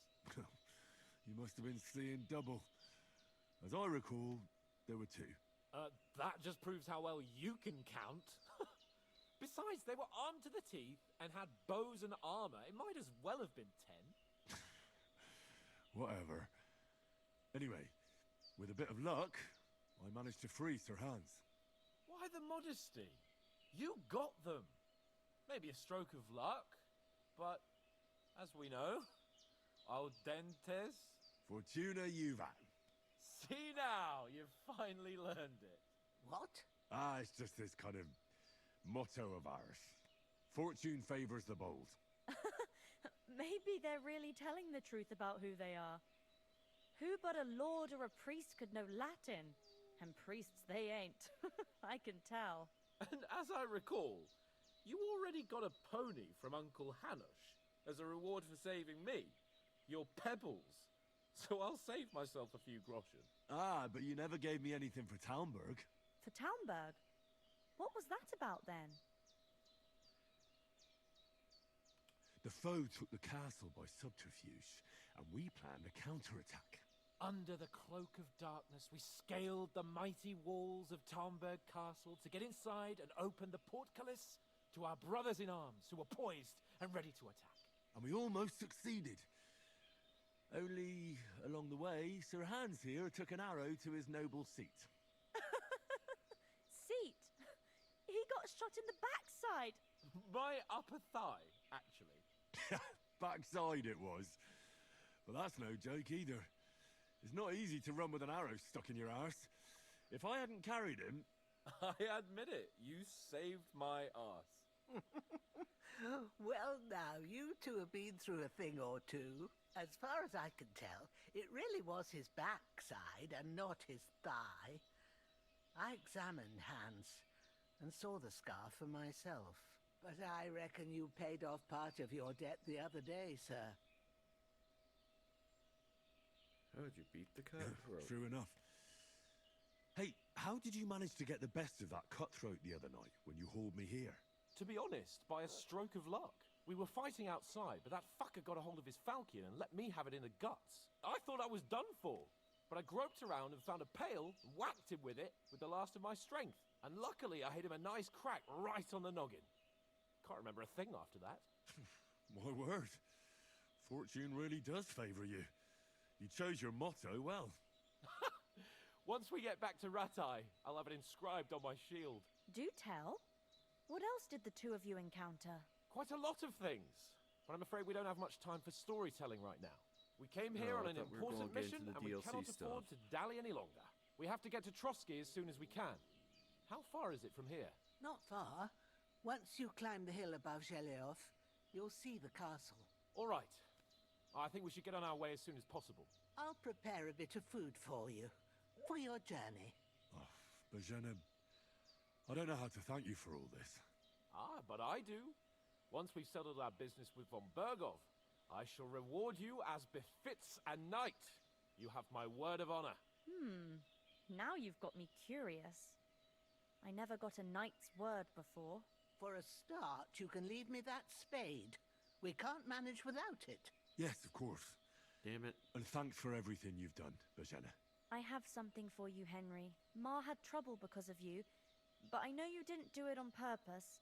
Speaker 2: You must have been seeing double. As I recall, there were 2.
Speaker 11: That just proves how well you can count. Besides, they were armed to the teeth and had bows and armor. It might as well have been 10.
Speaker 2: Whatever. Anyway, with a bit of luck, I managed to free Sir Hans.
Speaker 11: Why the modesty? You got them. Maybe a stroke of luck, but as we know, audentes.
Speaker 2: Fortuna juvat.
Speaker 11: See now, you've finally learned it.
Speaker 3: What?
Speaker 2: It's just this kind of motto of ours. Fortune favors the bold.
Speaker 10: Maybe they're really telling the truth about who they are. Who but a lord or a priest could know Latin? And priests they ain't. I can tell.
Speaker 11: And as I recall, you already got a pony from Uncle Hanush as a reward for saving me. Your pebbles. So I'll save myself a few groschen.
Speaker 2: But you never gave me anything for Talmberg.
Speaker 10: For Talmberg? What was that about then?
Speaker 2: The foe took the castle by subterfuge, and we planned a counterattack.
Speaker 11: Under the cloak of darkness, we scaled the mighty walls of Talmberg Castle to get inside and open the portcullis to our brothers in arms who were poised and ready to attack.
Speaker 2: And we almost succeeded. Only, along the way, Sir Hans here took an arrow to his noble seat.
Speaker 10: Seat? He got shot in the backside.
Speaker 11: My upper thigh, actually.
Speaker 2: Backside it was. But that's no joke either. It's not easy to run with an arrow stuck in your arse. If I hadn't carried him...
Speaker 11: I admit it, you saved my arse.
Speaker 3: Well, now, you two have been through a thing or two. As far as I can tell, it really was his backside and not his thigh. I examined Hans and saw the scar for myself. But I reckon you paid off part of your debt the other day, sir.
Speaker 1: How did you beat the cutthroat?
Speaker 2: True enough. Hey, how did you manage to get the best of that cutthroat the other night when you hauled me here?
Speaker 11: To be honest, by a stroke of luck. We were fighting outside, but that fucker got a hold of his falchion and let me have it in the guts. I thought I was done for, but I groped around and found a pail and whacked him with it with the last of my strength. And luckily, I hit him a nice crack right on the noggin. Can't remember a thing after that.
Speaker 2: My word. Fortune really does favour you. You chose your motto well.
Speaker 11: Once we get back to Ratai, I'll have it inscribed on my shield.
Speaker 10: Do tell. What else did the two of you encounter?
Speaker 11: Quite a lot of things. But I'm afraid we don't have much time for storytelling right now. We came here
Speaker 1: No,
Speaker 11: on
Speaker 1: I
Speaker 11: an
Speaker 1: thought we were
Speaker 11: important
Speaker 1: gonna get
Speaker 11: mission,
Speaker 1: into the
Speaker 11: and we
Speaker 1: DLC
Speaker 11: cannot afford
Speaker 1: stuff.
Speaker 11: to dally any longer. We have to get to Trotsky as soon as we can. How far is it from here?
Speaker 3: Not far. Once you climb the hill above Zheleov, you'll see the castle.
Speaker 11: All right. I think we should get on our way as soon as possible.
Speaker 3: I'll prepare a bit of food for you, for your journey.
Speaker 2: Oh, Bajena, I don't know how to thank you for all this.
Speaker 11: But I do. Once we've settled our business with von Bergov, I shall reward you as befits a knight. You have my word of honor.
Speaker 10: Now you've got me curious. I never got a knight's word before.
Speaker 3: For a start, you can leave me that spade. We can't manage without it.
Speaker 2: Yes, of course.
Speaker 1: Damn it.
Speaker 2: And thanks for everything you've done, Bajena.
Speaker 10: I have something for you, Henry. Ma had trouble because of you, but I know you didn't do it on purpose,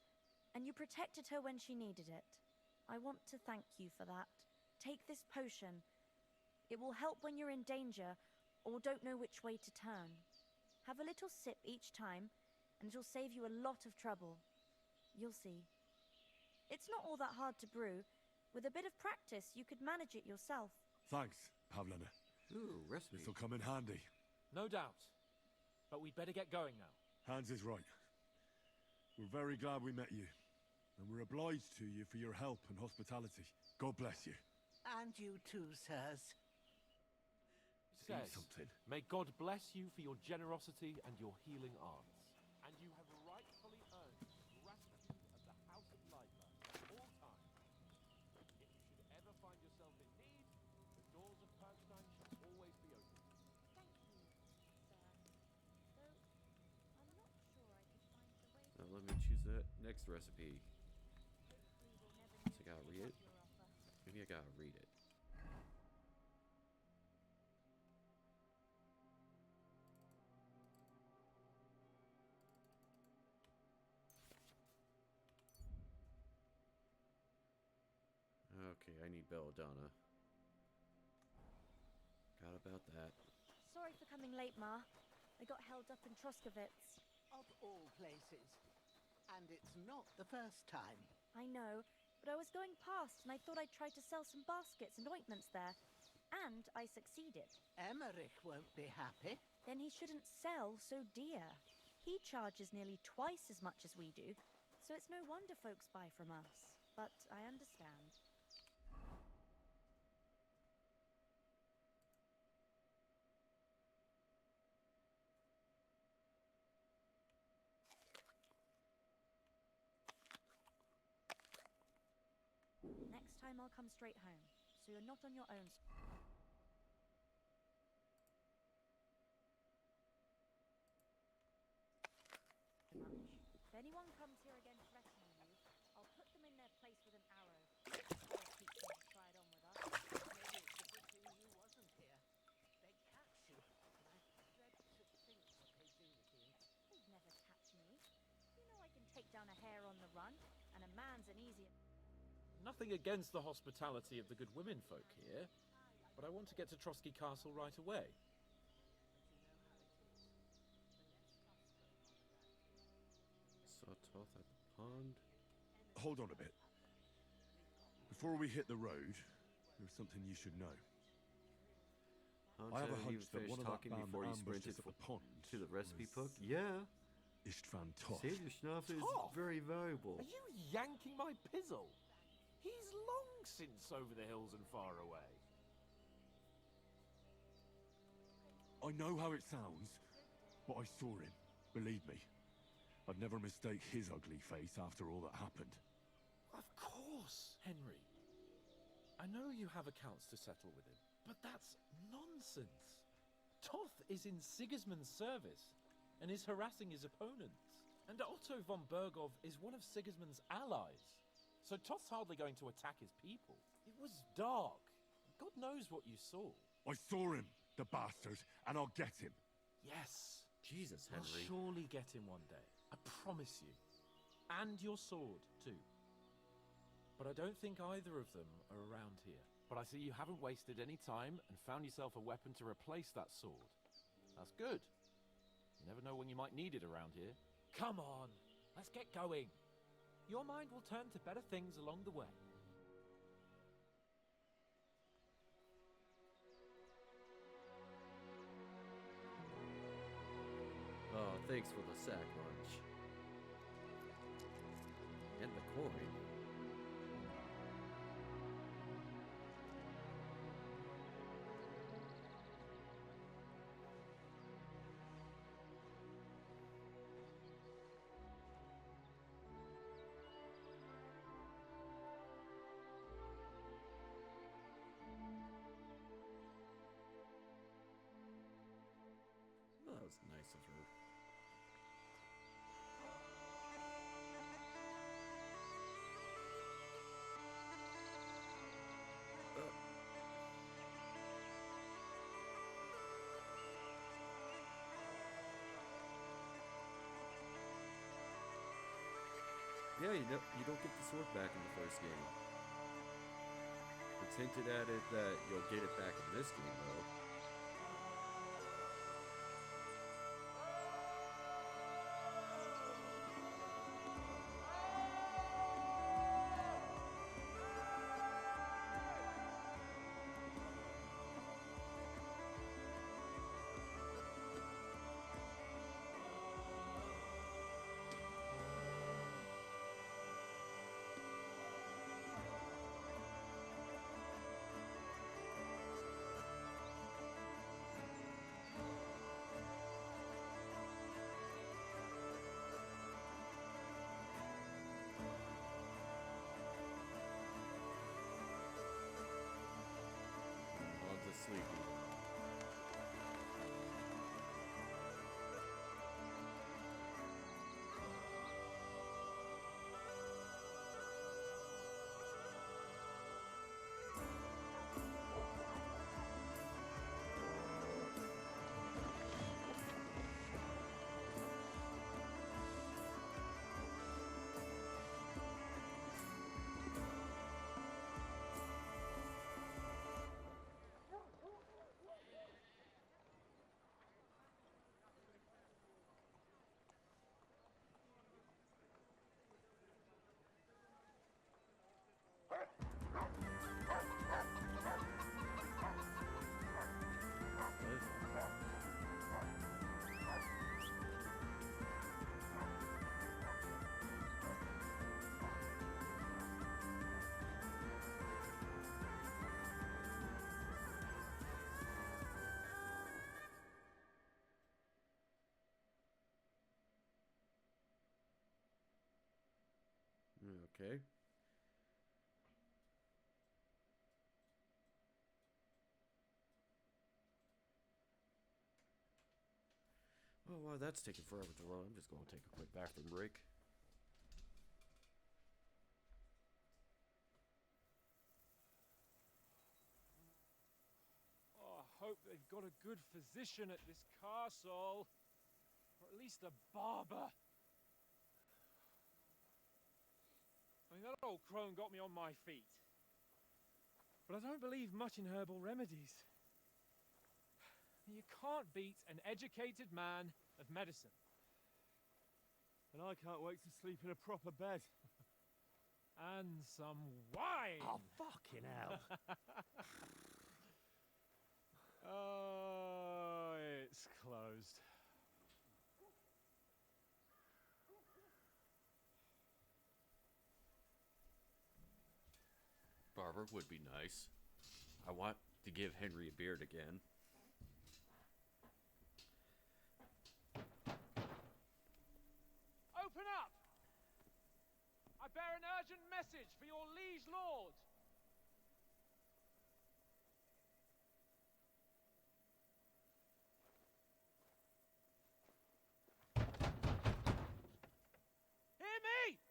Speaker 10: and you protected her when she needed it. I want to thank you for that. Take this potion. It will help when you're in danger or don't know which way to turn. Have a little sip each time, and it'll save you a lot of trouble. You'll see. It's not all that hard to brew. With a bit of practice, you could manage it yourself.
Speaker 2: Thanks, Pavlena.
Speaker 1: Ooh, recipe.
Speaker 2: This'll come in handy.
Speaker 11: No doubt. But we'd better get going now.
Speaker 2: Hans is right. We're very glad we met you. And we're obliged to you for your help and hospitality. God bless you.
Speaker 3: And you too, sirs.
Speaker 11: Says,
Speaker 2: something.
Speaker 11: may God bless you for your generosity and your healing arms. And you have rightfully earned gratitude of the House of Liber at all times. If you should ever find yourself in need, the doors of Perkstein shall always be open.
Speaker 10: Thank you, sir. Though, I'm not sure I could find the way to...
Speaker 1: Now let me choose that next recipe.
Speaker 10: Hopefully we'll never
Speaker 1: So
Speaker 10: need
Speaker 1: I gotta
Speaker 10: to
Speaker 1: read it?
Speaker 10: take your offer.
Speaker 1: Maybe I gotta read it. Okay, I need belladonna. about that.
Speaker 10: Sorry for coming late, Ma. I got held up in Troskovitz.
Speaker 3: Of all places. And it's not the first time.
Speaker 10: I know, but I was going past and I thought I'd try to sell some baskets and ointments there. And I succeeded.
Speaker 3: Emmerich won't be happy.
Speaker 10: Then he shouldn't sell so dear. He charges nearly twice as much as we do, so it's no wonder folks buy from us. But I understand. Next time I'll come straight home, so you're not on your own. If anyone comes here again threatening you, I'll put them in their place with an arrow. I'll teach them to try it on with us.
Speaker 3: Maybe it's a good thing you wasn't here. They'd catch you. I dread to think what they do with you.
Speaker 10: They'd never catch me. You know I can take down a hare on the run, and a man's an easier...
Speaker 11: Nothing against the hospitality of the good women folk here, but I want to get to Trotsky Castle right away.
Speaker 1: Saw Toth at the pond.
Speaker 2: Hold on a bit. Before we hit the road, there's something you should know. I have a hunch that one of that
Speaker 1: talking
Speaker 2: band
Speaker 1: before
Speaker 2: that
Speaker 1: you
Speaker 2: ambushed
Speaker 1: sprinted
Speaker 2: us at the pond
Speaker 1: to the recipe
Speaker 2: was
Speaker 1: book. Yeah,
Speaker 2: Istvan Toth.
Speaker 1: Savior Schnuff is
Speaker 11: Toth?
Speaker 1: very valuable.
Speaker 11: Are you yanking my pizzle? He's long since over the hills and far away.
Speaker 2: I know how it sounds, but I saw him. Believe me. I'd never mistake his ugly face after all that happened.
Speaker 11: Of course, Henry. I know you have accounts to settle with him, but that's nonsense. Toth is in Sigismund's service and is harassing his opponents. And Otto von Bergov is one of Sigismund's allies. So Toth's hardly going to attack his people. It was dark. God knows what you saw.
Speaker 2: I saw him, the bastard, and I'll get him.
Speaker 11: Yes.
Speaker 1: Jesus,
Speaker 11: I'll
Speaker 1: Henry.
Speaker 11: surely get him one day. I promise you. And your sword, too. But I don't think either of them are around here. But I see you haven't wasted any time and found yourself a weapon to replace that sword. That's good. You never know when you might need it around here. Come on, let's get going. Your mind will turn to better things along the way.
Speaker 1: Oh, thanks for the sack lunch. And the coin. Oh, that was nice of her. Yeah, you don't get the sword back in the first game. It's hinted at it that you'll get it back in this game, though. Okay. Oh, wow, that's taking forever to load. I'm just going to take a quick bathroom break.
Speaker 11: Oh, I hope they've got a good physician at this castle. Or at least a barber. I mean, that old crone got me on my feet. But I don't believe much in herbal remedies. You can't beat an educated man of medicine.
Speaker 2: And I can't wait to sleep in a proper bed.
Speaker 11: And some wine!
Speaker 9: Oh, fucking hell.
Speaker 11: Oh, it's closed.
Speaker 1: Barber would be nice. I want to give Henry a beard again.
Speaker 11: Open up! I bear an urgent message for your liege lord. Hear me!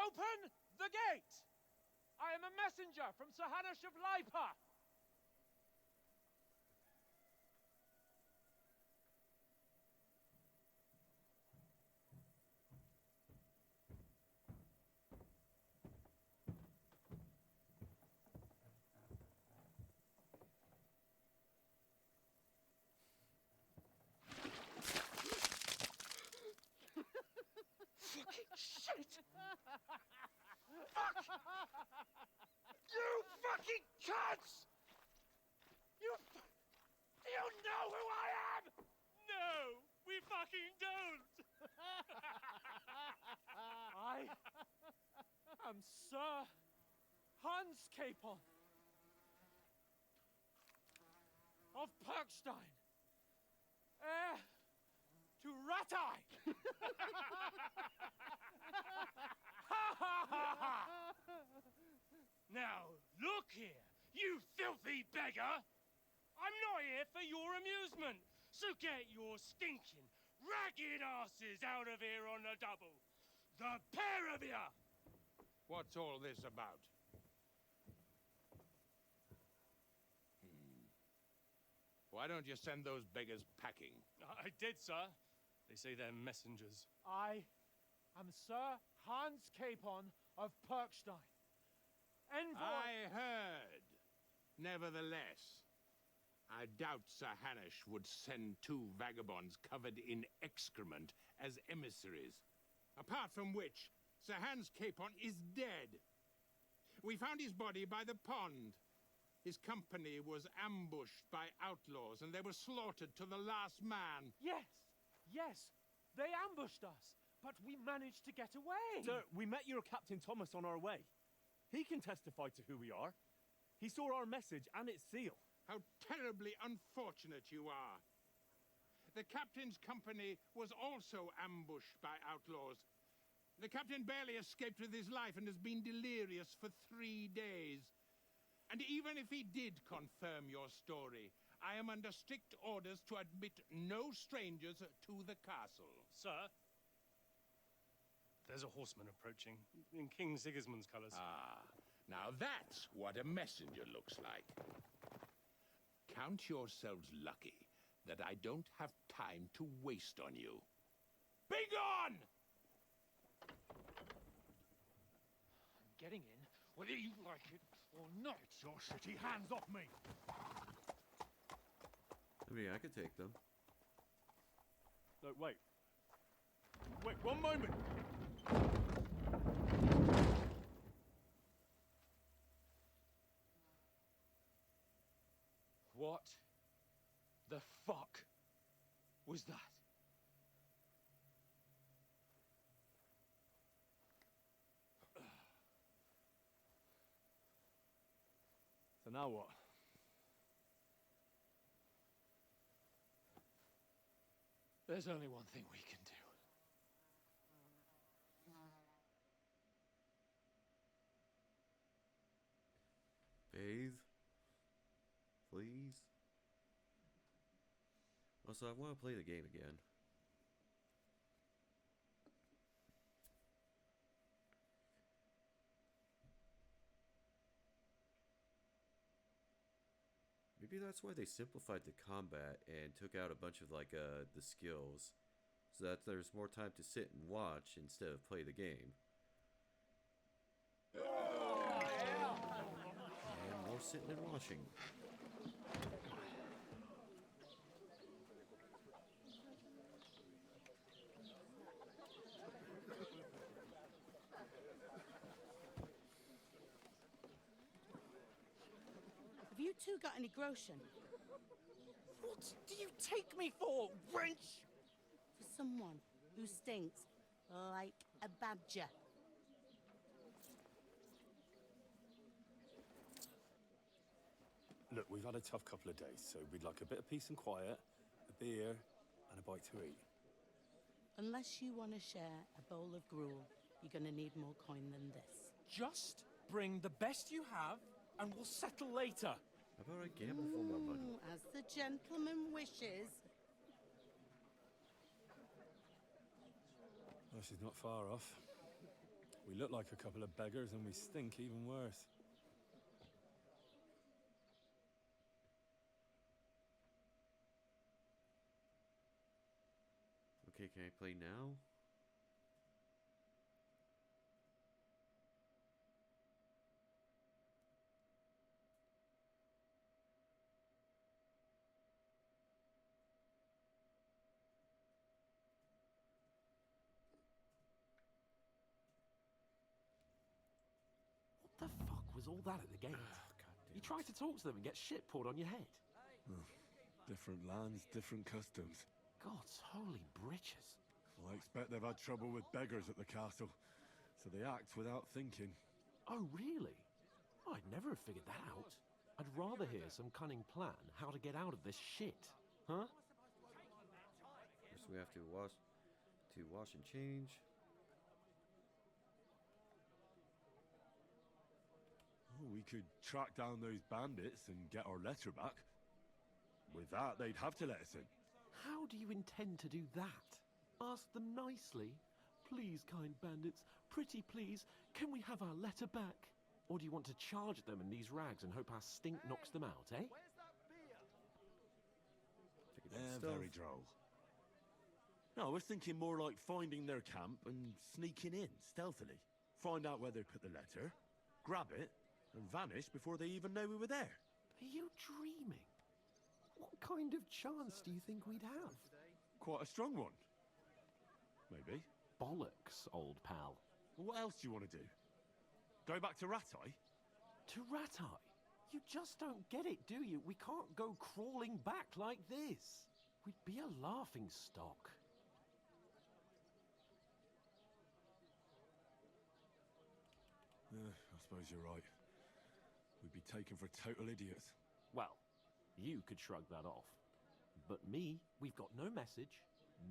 Speaker 11: Open the gate! I am a messenger from Sir Hanush of Lipa.
Speaker 4: Shit! Fuck! You fucking cunts! Do you know who I am?
Speaker 11: No, we fucking don't. I am Sir Hans Capon of Perkstein, heir to Ratai.
Speaker 4: Now, look here, you filthy beggar! I'm not here for your amusement, so get your stinking, ragged asses out of here on the double. The pair of you!
Speaker 6: What's all this about? Why don't you send those beggars packing?
Speaker 4: I did, sir. They say they're messengers.
Speaker 11: I am Sir Hans Capon of Perkstein, envoy.
Speaker 6: I heard. Nevertheless, I doubt Sir Hanush would send two vagabonds covered in excrement as emissaries. Apart from which, Sir Hans Capon is dead. We found his body by the pond. His company was ambushed by outlaws, and they were slaughtered to the last man.
Speaker 11: Yes, they ambushed us, but we managed to get away.
Speaker 9: Sir, we met your Captain Thomas on our way. He can testify to who we are. He saw our message and its seal.
Speaker 6: How terribly unfortunate you are. The captain's company was also ambushed by outlaws. The captain barely escaped with his life and has been delirious for 3 days. And even if he did confirm your story, I am under strict orders to admit no strangers to the castle.
Speaker 4: Sir, there's a horseman approaching in King Sigismund's colours.
Speaker 6: Ah, now that's what a messenger looks like. Count yourselves lucky that I don't have time to waste on you. Be gone!
Speaker 4: I'm getting in, whether you like it or not. Your shitty hands off me!
Speaker 1: I mean, I could take them.
Speaker 9: No, wait. Wait, one moment!
Speaker 11: What the fuck was that?
Speaker 9: So now what?
Speaker 11: There's only one thing we can do.
Speaker 1: please. Also, I want to play the game again. Maybe that's why they simplified the combat and took out a bunch of like the skills, so that there's more time to sit and watch instead of play the game. And more sitting and watching.
Speaker 12: Have you two got any groschen?
Speaker 4: What do you take me for, wench?
Speaker 12: For someone who stinks like a badger.
Speaker 7: Look, we've had a tough couple of days, so we'd like a bit of peace and quiet, a beer, and a bite to eat.
Speaker 12: Unless you want to share a bowl of gruel, you're going to need more coin than this.
Speaker 11: Just bring the best you have, and we'll settle later.
Speaker 1: How about I gamble for more money?
Speaker 12: As the gentleman wishes.
Speaker 7: Well, she's not far off. We look like a couple of beggars, and we stink even worse.
Speaker 1: Okay, can I play now?
Speaker 11: What the fuck was all that at the gate? You tried to talk to them and get shit poured on your head.
Speaker 2: Different lands, different customs.
Speaker 11: God's holy britches.
Speaker 2: Well, I expect they've had trouble with beggars at the castle, so they act without thinking.
Speaker 11: Oh, really? Oh, I'd never have figured that out. I'd rather hear some cunning plan how to get out of this shit. Huh?
Speaker 1: First we have to wash and change.
Speaker 2: Oh, we could track down those bandits and get our letter back. With that, they'd have to let us in.
Speaker 11: How do you intend to do that? Ask them nicely. Please, kind bandits, pretty please, can we have our letter back? Or do you want to charge at them in these rags and hope our stink knocks them out, eh?
Speaker 2: Very droll. No, I was thinking more like finding their camp and sneaking in, stealthily. Find out where they put the letter, grab it, and vanish before they even know we were there.
Speaker 11: Are you dreaming? What kind of chance do you think we'd have?
Speaker 2: Quite a strong one. Maybe.
Speaker 11: Bollocks, old pal.
Speaker 2: What else do you want to do? Go back to Ratai?
Speaker 11: To Ratai? You just don't get it, do you? We can't go crawling back like this. We'd be a laughing stock.
Speaker 2: I suppose you're right. We'd be taken for total idiots.
Speaker 11: Well, you could shrug that off. But me, we've got no message,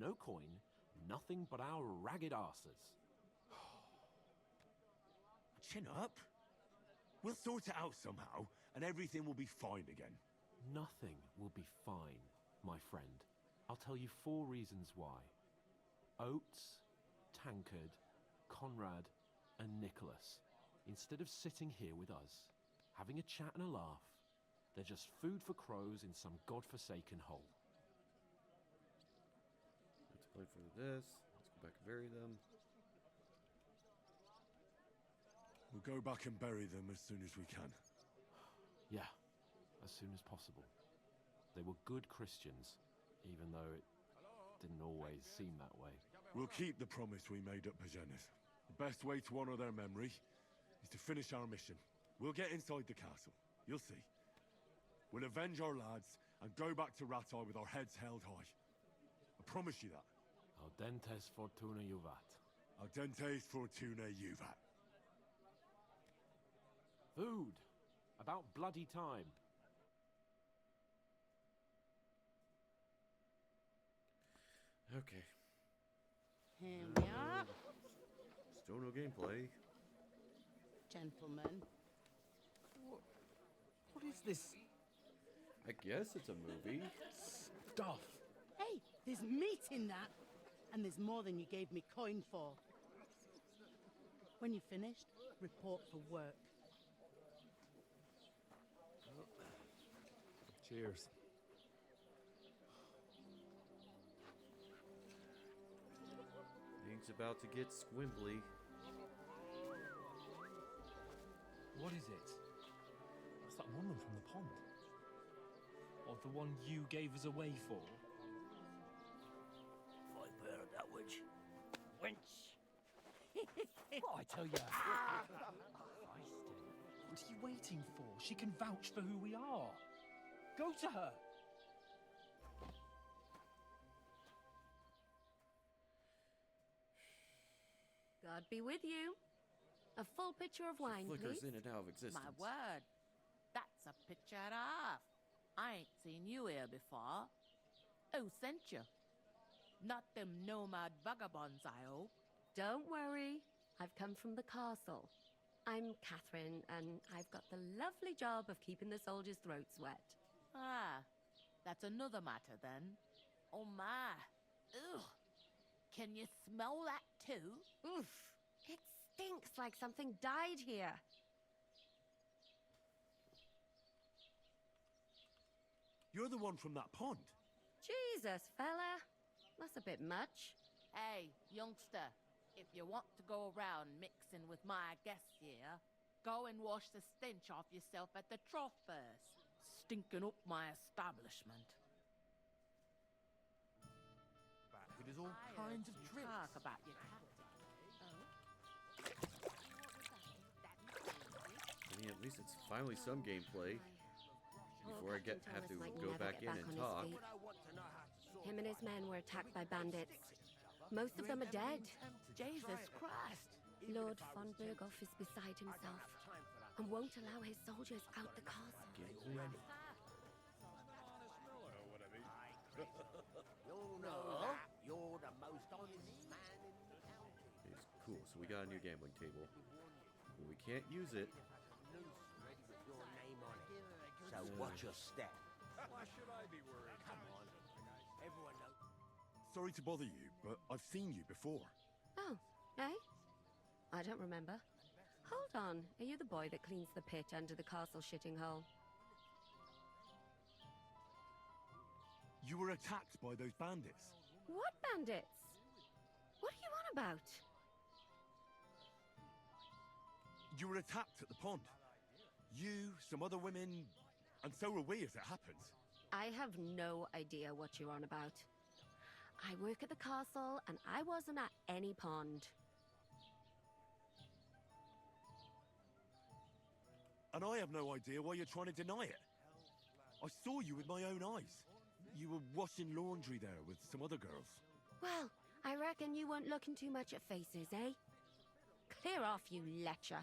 Speaker 11: no coin, nothing but our ragged arses.
Speaker 2: Chin up. We'll sort it out somehow, and everything will be fine again.
Speaker 11: Nothing will be fine, my friend. I'll tell you 4 reasons why. Oates, Tankard, Conrad, and Nicholas, instead of sitting here with us, having a chat and a laugh, they're just food for crows in some godforsaken hole.
Speaker 1: Let's play for this. Let's go back and bury them.
Speaker 2: We'll go back and bury them as soon as we can.
Speaker 11: Yeah, as soon as possible. They were good Christians, even though it didn't always seem that way.
Speaker 2: We'll keep the promise we made at Pagenis. The best way to honor their memory is to finish our mission. We'll get inside the castle. You'll see. We'll avenge our lads and go back to Ratai with our heads held high. I promise you that.
Speaker 11: Audentes fortuna juvat.
Speaker 2: Audentes fortuna juvat.
Speaker 11: Food. About bloody time.
Speaker 1: Okay.
Speaker 12: Here we are.
Speaker 1: Still no gameplay.
Speaker 12: Gentlemen.
Speaker 11: What is this
Speaker 1: I guess it's a movie.
Speaker 11: Stuff.
Speaker 12: Hey, there's meat in that. And there's more than you gave me coin for. When you're finished, report for work.
Speaker 7: Cheers.
Speaker 1: Things about to get squimbly.
Speaker 11: What is it?
Speaker 7: What's that woman from the pond?
Speaker 11: Or the one you gave us away for?
Speaker 9: I've heard that witch. Wench!
Speaker 11: What I tell you? What are you waiting for? She can vouch for who we are. Go to her.
Speaker 13: God be with you. A full pitcher of wine,
Speaker 1: Flickers
Speaker 13: please.
Speaker 1: in and out of existence.
Speaker 14: My word, that's a picture and a half. I ain't seen you here before. Who sent you? Not them nomad vagabonds, I hope.
Speaker 13: Don't worry. I've come from the castle. I'm Catherine, and I've got the lovely job of keeping the soldiers' throats wet.
Speaker 14: Ah, that's another matter then. Oh my. Ugh. Can you smell that too?
Speaker 13: Oof. It stinks like something died here.
Speaker 2: You're the one from that pond.
Speaker 13: Jesus, fella. That's a bit much.
Speaker 14: Hey, youngster, if you want to go around mixing with my guests here, go and wash the stench off yourself at the trough first. Stinking up my establishment.
Speaker 4: It is all kinds of tricks.
Speaker 14: Talk about your captain.
Speaker 1: I mean, at least it's finally some gameplay. Before I have to go back in and talk.
Speaker 13: Him and his men were attacked by bandits. Most of them are dead.
Speaker 14: Jesus Christ!
Speaker 13: Lord von Berghoff is beside himself and won't allow his soldiers out the castle.
Speaker 1: Get ready.
Speaker 9: You're the most honest man in the town.
Speaker 1: It's cool. So we got a new gambling table. But we can't use it.
Speaker 9: Ready with your name on it. So watch your step.
Speaker 4: Why should I be worried?
Speaker 9: Come on. Everyone knows.
Speaker 2: Sorry to bother you, but I've seen you before.
Speaker 13: Oh, eh? I don't remember. Hold on. Are you the boy that cleans the pit under the castle shitting hole?
Speaker 2: You were attacked by those bandits.
Speaker 13: What bandits? What are you on about?
Speaker 2: You were attacked at the pond. You, some other women, and so were we as it happens.
Speaker 13: I have no idea what you're on about. I work at the castle, and I wasn't at any pond.
Speaker 2: And I have no idea why you're trying to deny it. I saw you with my own eyes. You were washing laundry there with some other girls.
Speaker 13: Well, I reckon you weren't looking too much at faces, eh? Clear off, you lecher.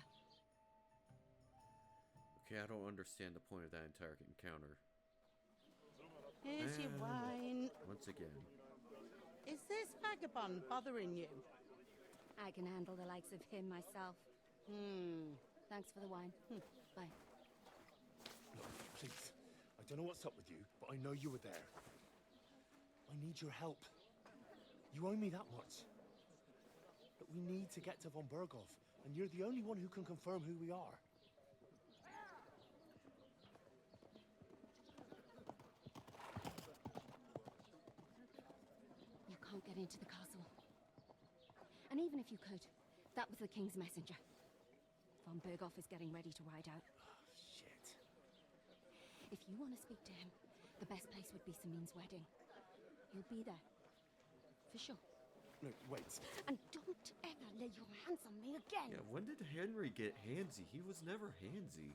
Speaker 1: Okay, I don't understand the point of that entire encounter.
Speaker 12: Here's your wine.
Speaker 1: Once again.
Speaker 12: Is this vagabond bothering you?
Speaker 13: I can handle the likes of him myself. Thanks for the wine. Bye.
Speaker 7: Look, please. I don't know what's up with you, but I know you were there. I need your help. You owe me that much. But we need to get to von Berghoff, and you're the only one who can confirm who we are.
Speaker 13: You can't get into the castle. And even if you could, that was the king's messenger. Von Berghoff is getting ready to ride out.
Speaker 7: Shit.
Speaker 13: If you want to speak to him, the best place would be Samin's wedding. He'll be there. For sure.
Speaker 7: No, wait.
Speaker 13: And don't ever lay your hands on me again!
Speaker 1: Yeah, when did Henry get handsy? He was never handsy.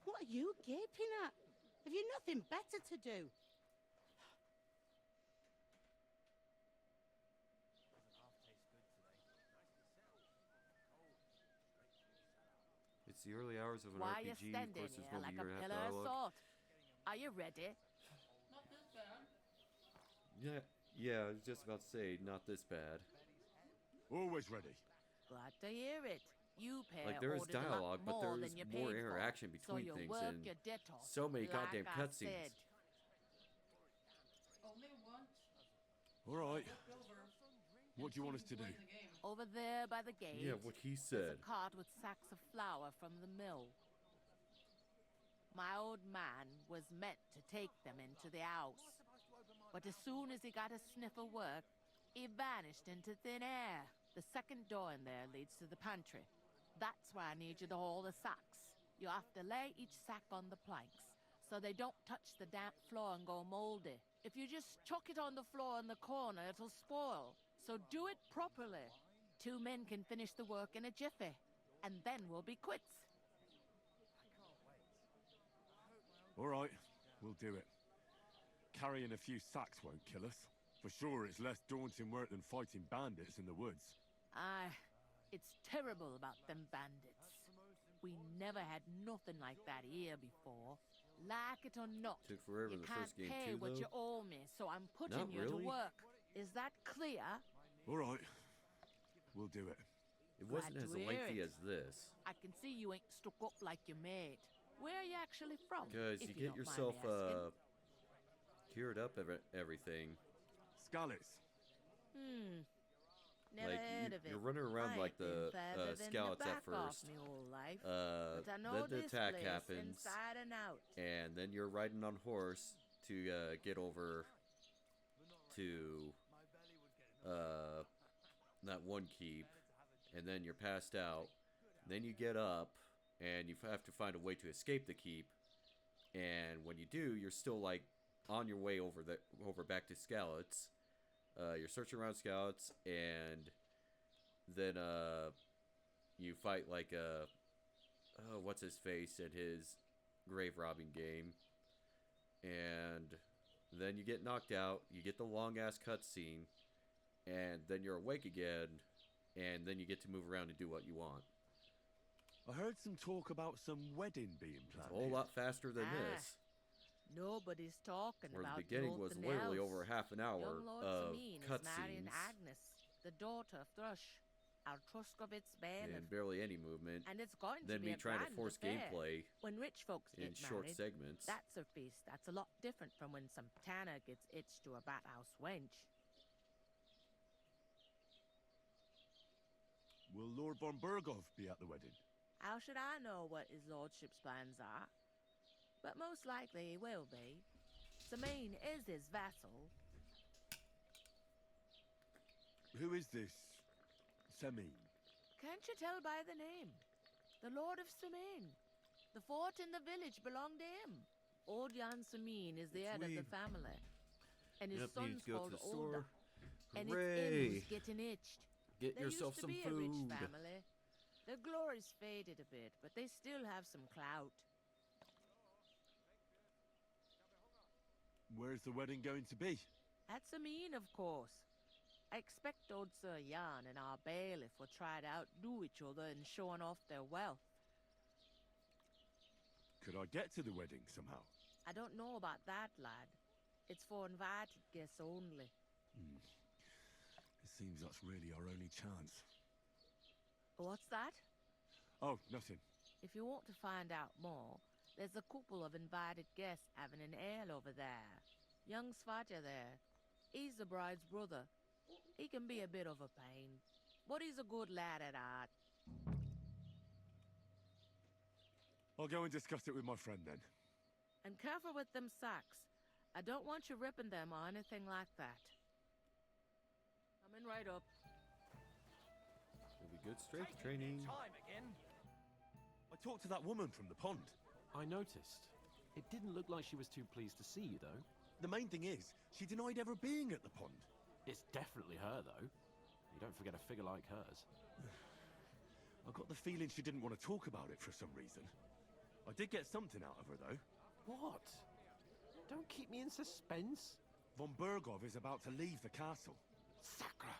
Speaker 12: What are you gaping at? Have you nothing better to do?
Speaker 1: It's the early hours of an
Speaker 14: Why are you
Speaker 1: RPG. Of
Speaker 14: standing
Speaker 1: course, there's
Speaker 14: here
Speaker 1: going to
Speaker 14: like
Speaker 1: be
Speaker 14: a
Speaker 1: your
Speaker 14: pillar of
Speaker 1: dialogue.
Speaker 14: salt? Are you ready?
Speaker 1: Yeah, I was just about to say, not this bad.
Speaker 2: Always ready.
Speaker 14: Glad to hear it. You pay
Speaker 1: Like, there is
Speaker 14: ordered a lot
Speaker 1: dialogue, but
Speaker 14: more
Speaker 1: there's
Speaker 14: than you
Speaker 1: more
Speaker 14: paid
Speaker 1: interaction
Speaker 14: for,
Speaker 1: between
Speaker 14: so you
Speaker 1: things
Speaker 14: work
Speaker 1: and
Speaker 14: your debt off,
Speaker 1: so many
Speaker 14: like
Speaker 1: goddamn
Speaker 14: I
Speaker 1: cutscenes.
Speaker 14: said.
Speaker 5: Only once.
Speaker 2: All right.
Speaker 5: Looked over.
Speaker 2: What do you want us to do?
Speaker 5: Playing the game.
Speaker 14: Over there by the gate,
Speaker 1: Yeah, what he
Speaker 14: there's
Speaker 1: said.
Speaker 14: a cart with sacks of flour from the mill. My old man was meant to take them into the house. But as soon as he got a sniff of work, he vanished into thin air. The second door in there leads to the pantry. That's where I need you to haul the sacks. You have to lay each sack on the planks, so they don't touch the damp floor and go moldy. If you just chuck it on the floor in the corner, it'll spoil. So do it properly. 2 men can finish the work in a jiffy, and then we'll be quits.
Speaker 2: All right, we'll do it. Carrying a few sacks won't kill us. For sure, it's less daunting work than fighting bandits in the woods.
Speaker 14: Aye, it's terrible about them bandits. We never had nothing like that here before. Like it or not,
Speaker 1: Took forever
Speaker 14: you
Speaker 1: in the
Speaker 14: can't
Speaker 1: first game
Speaker 14: pay
Speaker 1: too,
Speaker 14: what you
Speaker 1: though.
Speaker 14: owe me, so I'm putting
Speaker 1: Not
Speaker 14: you
Speaker 1: really.
Speaker 14: to work. Is that clear?
Speaker 2: All right, we'll do it.
Speaker 1: It
Speaker 14: Glad
Speaker 1: wasn't as
Speaker 14: to hear
Speaker 1: lengthy
Speaker 14: it.
Speaker 1: as this.
Speaker 14: I can see you ain't stuck up like your mate. Where are you actually from?
Speaker 1: Because
Speaker 14: if
Speaker 1: you
Speaker 14: you
Speaker 1: get
Speaker 14: don't mind
Speaker 1: yourself
Speaker 14: me asking?
Speaker 1: cured up everything.
Speaker 2: Scallots.
Speaker 14: Never
Speaker 1: Like,
Speaker 14: heard of it.
Speaker 1: you're running around
Speaker 14: I
Speaker 1: like
Speaker 14: ain't been
Speaker 1: the
Speaker 14: further than
Speaker 1: scouts
Speaker 14: the
Speaker 1: at
Speaker 14: back off
Speaker 1: first.
Speaker 14: me whole life. But I know
Speaker 1: Then the
Speaker 14: this
Speaker 1: attack
Speaker 14: place
Speaker 1: happens,
Speaker 14: inside and out.
Speaker 1: and then you're riding on horse to get over to that one keep, and then you're passed out. Then you get up, and you have to find a way to escape the keep. And when you do, you're still like on your way over back to Scouts. You're searching around Scouts, and then you fight like what's his face in his grave robbing game, and then you get knocked out. You get the long ass cutscene, and then you're awake again, and then you get to move around and do what you want.
Speaker 2: I heard some talk about some wedding being
Speaker 1: It's
Speaker 2: planned.
Speaker 1: a whole lot faster than
Speaker 14: Ah,
Speaker 1: this.
Speaker 14: Nobody's talking
Speaker 1: Where the
Speaker 14: about
Speaker 1: beginning was
Speaker 14: nothing
Speaker 1: literally
Speaker 14: else.
Speaker 1: over half an hour
Speaker 14: Young Lord
Speaker 1: of
Speaker 14: Samine is marrying
Speaker 1: cutscenes
Speaker 14: Agnes, the daughter of Thrush, our Truskovitz bailiff.
Speaker 1: and barely any movement.
Speaker 14: And it's going
Speaker 1: Then
Speaker 14: to be
Speaker 1: me
Speaker 14: a
Speaker 1: trying to
Speaker 14: grand
Speaker 1: force
Speaker 14: affair.
Speaker 1: gameplay
Speaker 14: When rich folks
Speaker 1: in
Speaker 14: get
Speaker 1: short
Speaker 14: married,
Speaker 1: segments.
Speaker 14: that's a feast that's a lot different from when some tanner gets itched to a bat-house wench.
Speaker 2: Will Lord von Berghoff be at the wedding?
Speaker 14: How should I know what his lordship's plans are? But most likely he will be. Samine is his vassal.
Speaker 2: Who is this Semine?
Speaker 14: Can't you tell by the name? The Lord of Samine. The fort in the village belonged to him. Old Jan Samine is the head of the
Speaker 1: We've-
Speaker 14: family. And his
Speaker 1: Yep, you need
Speaker 14: son's
Speaker 1: to go to
Speaker 14: called
Speaker 1: the
Speaker 14: Olga.
Speaker 1: store.
Speaker 14: And it's him
Speaker 1: Hooray!
Speaker 14: who's getting itched.
Speaker 1: Get
Speaker 14: They
Speaker 1: yourself
Speaker 14: used to
Speaker 1: some
Speaker 14: be a rich
Speaker 1: food.
Speaker 14: family. Their glory's faded a bit, but they still have some clout.
Speaker 2: Where's the wedding going to be?
Speaker 14: At Samine, of course. I expect old Sir Jan and our bailiff will try to outdo each other in showing off their wealth.
Speaker 2: Could I get to the wedding somehow?
Speaker 14: I don't know about that, lad. It's for invited guests only.
Speaker 2: It seems that's really our only chance.
Speaker 14: What's that?
Speaker 2: Oh, nothing.
Speaker 14: If you want to find out more, there's a couple of invited guests having an ale over there. Young Svaja there. He's the bride's brother. He can be a bit of a pain, but he's a good lad at heart.
Speaker 2: I'll go and discuss it with my friend then.
Speaker 14: And careful with them sacks. I don't want you ripping them or anything like that. Coming right up.
Speaker 1: It'll be good strength training.
Speaker 7: I talked to that woman from the pond.
Speaker 11: I noticed. It didn't look like she was too pleased to see you, though.
Speaker 7: The main thing is, she denied ever being at the pond.
Speaker 11: It's definitely her, though. You don't forget a figure like hers.
Speaker 7: I got the feeling she didn't want to talk about it for some reason. I did get something out of her, though.
Speaker 11: What? Don't keep me in suspense.
Speaker 7: Von Berghoff is about to leave the castle.
Speaker 11: Sacre!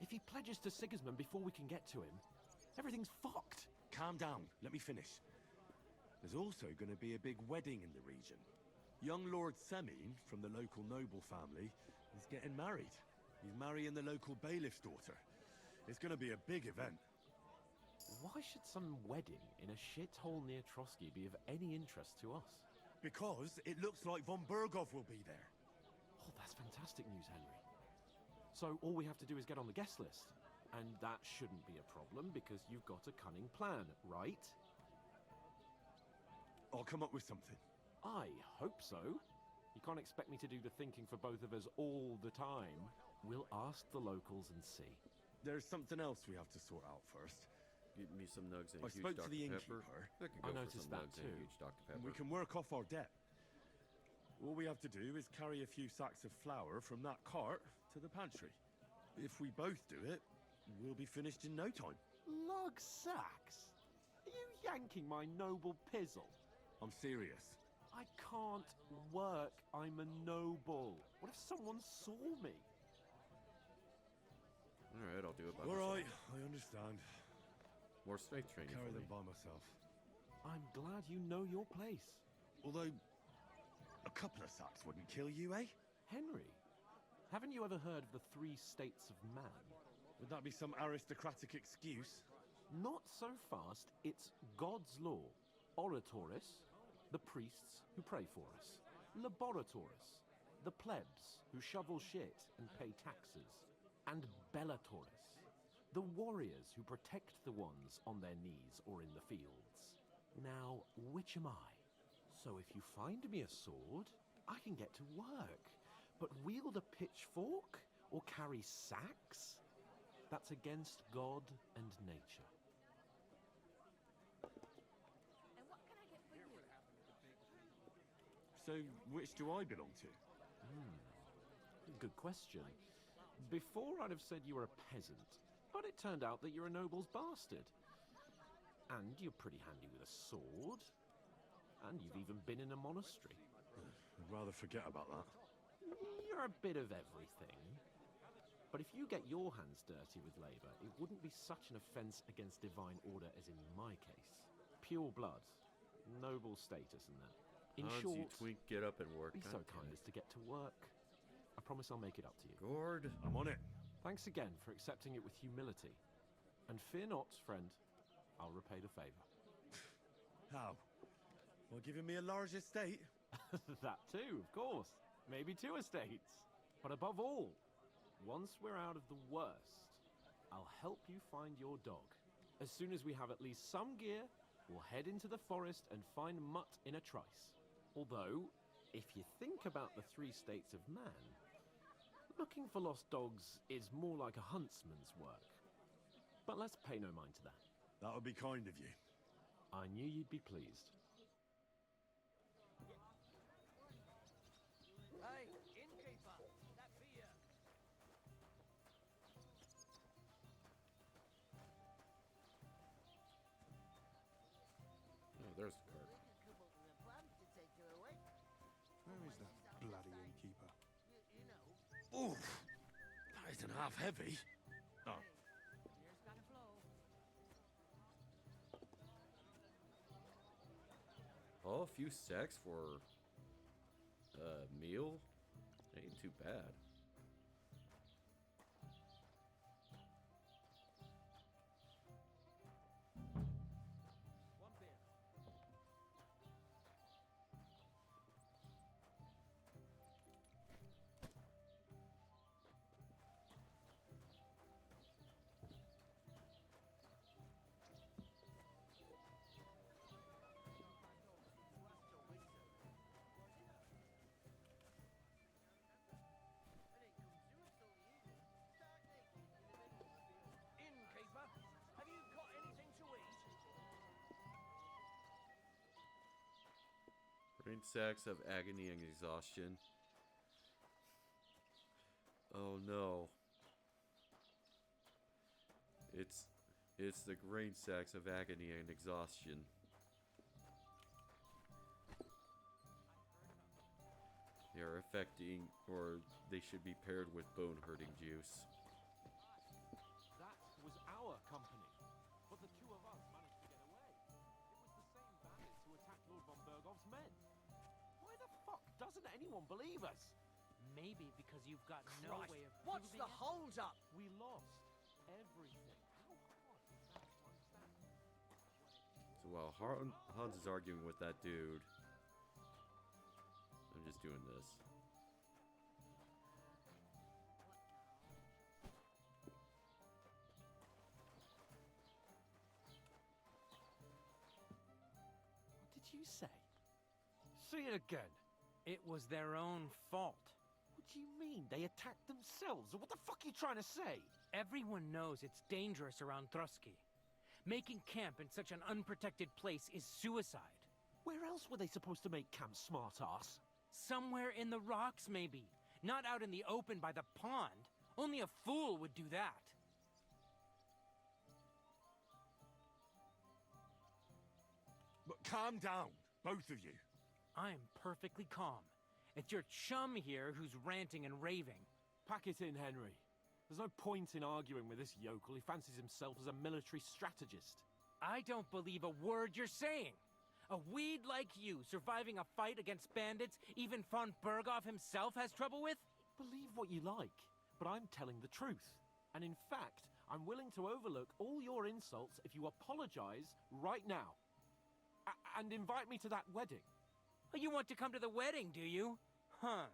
Speaker 11: If he pledges to Sigismund before we can get to him, everything's fucked.
Speaker 7: Calm down, let me finish. There's also going to be a big wedding in the region. Young Lord Semine, from the local noble family, is getting married. He's marrying the local bailiff's daughter. It's going to be a big event.
Speaker 11: Why should some wedding in a shithole near Trotsky be of any interest to us?
Speaker 7: Because it looks like von Berghoff will be there.
Speaker 11: Oh, that's fantastic news, Henry. So all we have to do is get on the guest list. And that shouldn't be a problem because you've got a cunning plan, right?
Speaker 7: I'll come up with something.
Speaker 11: I hope so. You can't expect me to do the thinking for both of us all the time. We'll ask the locals and see.
Speaker 7: There's something else we have to sort out first.
Speaker 1: Get me some nugs and a
Speaker 7: I
Speaker 1: huge
Speaker 7: spoke
Speaker 1: Dr.
Speaker 7: to the
Speaker 1: Pepper.
Speaker 7: innkeeper.
Speaker 1: I could
Speaker 11: I
Speaker 1: go for
Speaker 11: noticed
Speaker 1: some
Speaker 11: that
Speaker 1: nugs and a
Speaker 11: too.
Speaker 1: huge Dr. Pepper.
Speaker 7: And we can work off our debt. All we have to do is carry a few sacks of flour from that cart to the pantry. If we both do it, we'll be finished in no time.
Speaker 11: Lug sacks? Are you yanking my noble pizzle?
Speaker 7: I'm serious.
Speaker 11: I can't work. I'm a noble. What if someone saw me?
Speaker 1: Alright, I'll do it by
Speaker 7: All
Speaker 1: myself.
Speaker 7: right, I understand.
Speaker 1: More strength training
Speaker 7: Carry
Speaker 1: for
Speaker 7: them
Speaker 1: me.
Speaker 7: by myself.
Speaker 11: I'm glad you know your place.
Speaker 7: Although, a couple of sacks wouldn't kill you, eh?
Speaker 11: Henry, haven't you ever heard of the 3 states of man?
Speaker 7: Would that be some aristocratic excuse?
Speaker 11: Not so fast. It's God's law. Oratoris, the priests who pray for us. Laboratoris, the plebs who shovel shit and pay taxes. And Bellatoris, the warriors who protect the ones on their knees or in the fields. Now, which am I? So if you find me a sword, I can get to work. But wield a pitchfork or carry sacks? That's against God and nature.
Speaker 14: And what can I get for you?
Speaker 7: So, which do I belong to?
Speaker 11: Good question. Before I'd have said you were a peasant, but it turned out that you're a noble's bastard. And you're pretty handy with a sword. And you've even been in a monastery.
Speaker 7: I'd rather forget about that.
Speaker 11: You're a bit of everything. But if you get your hands dirty with labor, it wouldn't be such an offense against divine order as in my case. Pure blood, noble status and that. In
Speaker 1: Hans,
Speaker 11: short,
Speaker 1: you twink, get up and work.
Speaker 11: be so kind as to get to work. I promise I'll make it up to you.
Speaker 1: Gord.
Speaker 7: I'm on it.
Speaker 11: Thanks again for accepting it with humility. And fear not, friend, I'll repay the favor.
Speaker 7: How? By giving me a large estate?
Speaker 11: That too, of course. Maybe 2 estates. But above all, once we're out of the worst, I'll help you find your dog. As soon as we have at least some gear, we'll head into the forest and find Mutt in a trice. Although, if you think about the 3 states of man, looking for lost dogs is more like a huntsman's work. But let's pay no mind to that.
Speaker 7: That would be kind of you.
Speaker 11: I knew you'd be pleased.
Speaker 4: Hey, innkeeper, that beer.
Speaker 1: Oh, there's the card.
Speaker 2: Where is that bloody innkeeper?
Speaker 7: Oof! That isn't half heavy. Oh.
Speaker 1: Oh, a few sacks for a meal? Ain't too bad.
Speaker 4: Innkeeper, have you got anything to eat?
Speaker 1: Brain sacks of agony and exhaustion. Oh no. It's the grain sacks of agony and exhaustion. They are affecting, or they should be paired with bone-hurting juice.
Speaker 11: That was our company, but the 2 of us managed to get away. It was the same bandits who attacked Lord von Berghoff's men. Why the fuck doesn't anyone believe us?
Speaker 15: Maybe because you've got no
Speaker 3: Christ,
Speaker 15: way of
Speaker 3: what's
Speaker 15: proving
Speaker 3: the
Speaker 15: it.
Speaker 3: hold-up?
Speaker 11: We lost everything. How hard is that to understand?
Speaker 1: So while Hans is arguing with that dude, I'm just doing this.
Speaker 11: What did you say? Say it again.
Speaker 15: It was their own fault.
Speaker 11: What do you mean? They attacked themselves? What the fuck are you trying to say?
Speaker 15: Everyone knows it's dangerous around Trotsky. Making camp in such an unprotected place is suicide.
Speaker 11: Where else were they supposed to make camp, smart-ass?
Speaker 15: Somewhere in the rocks, maybe. Not out in the open by the pond. Only a fool would do that.
Speaker 2: But calm down, both of you.
Speaker 15: I'm perfectly calm. It's your chum here who's ranting and raving.
Speaker 11: Pack it in, Henry. There's no point in arguing with this yokel. He fancies himself as a military strategist.
Speaker 15: I don't believe a word you're saying. A weed like you surviving a fight against bandits even von Berghoff himself has trouble with?
Speaker 11: Believe what you like, but I'm telling the truth. And in fact, I'm willing to overlook all your insults if you apologize right now. And invite me to that wedding.
Speaker 15: Oh, you want to come to the wedding, do you? Huh.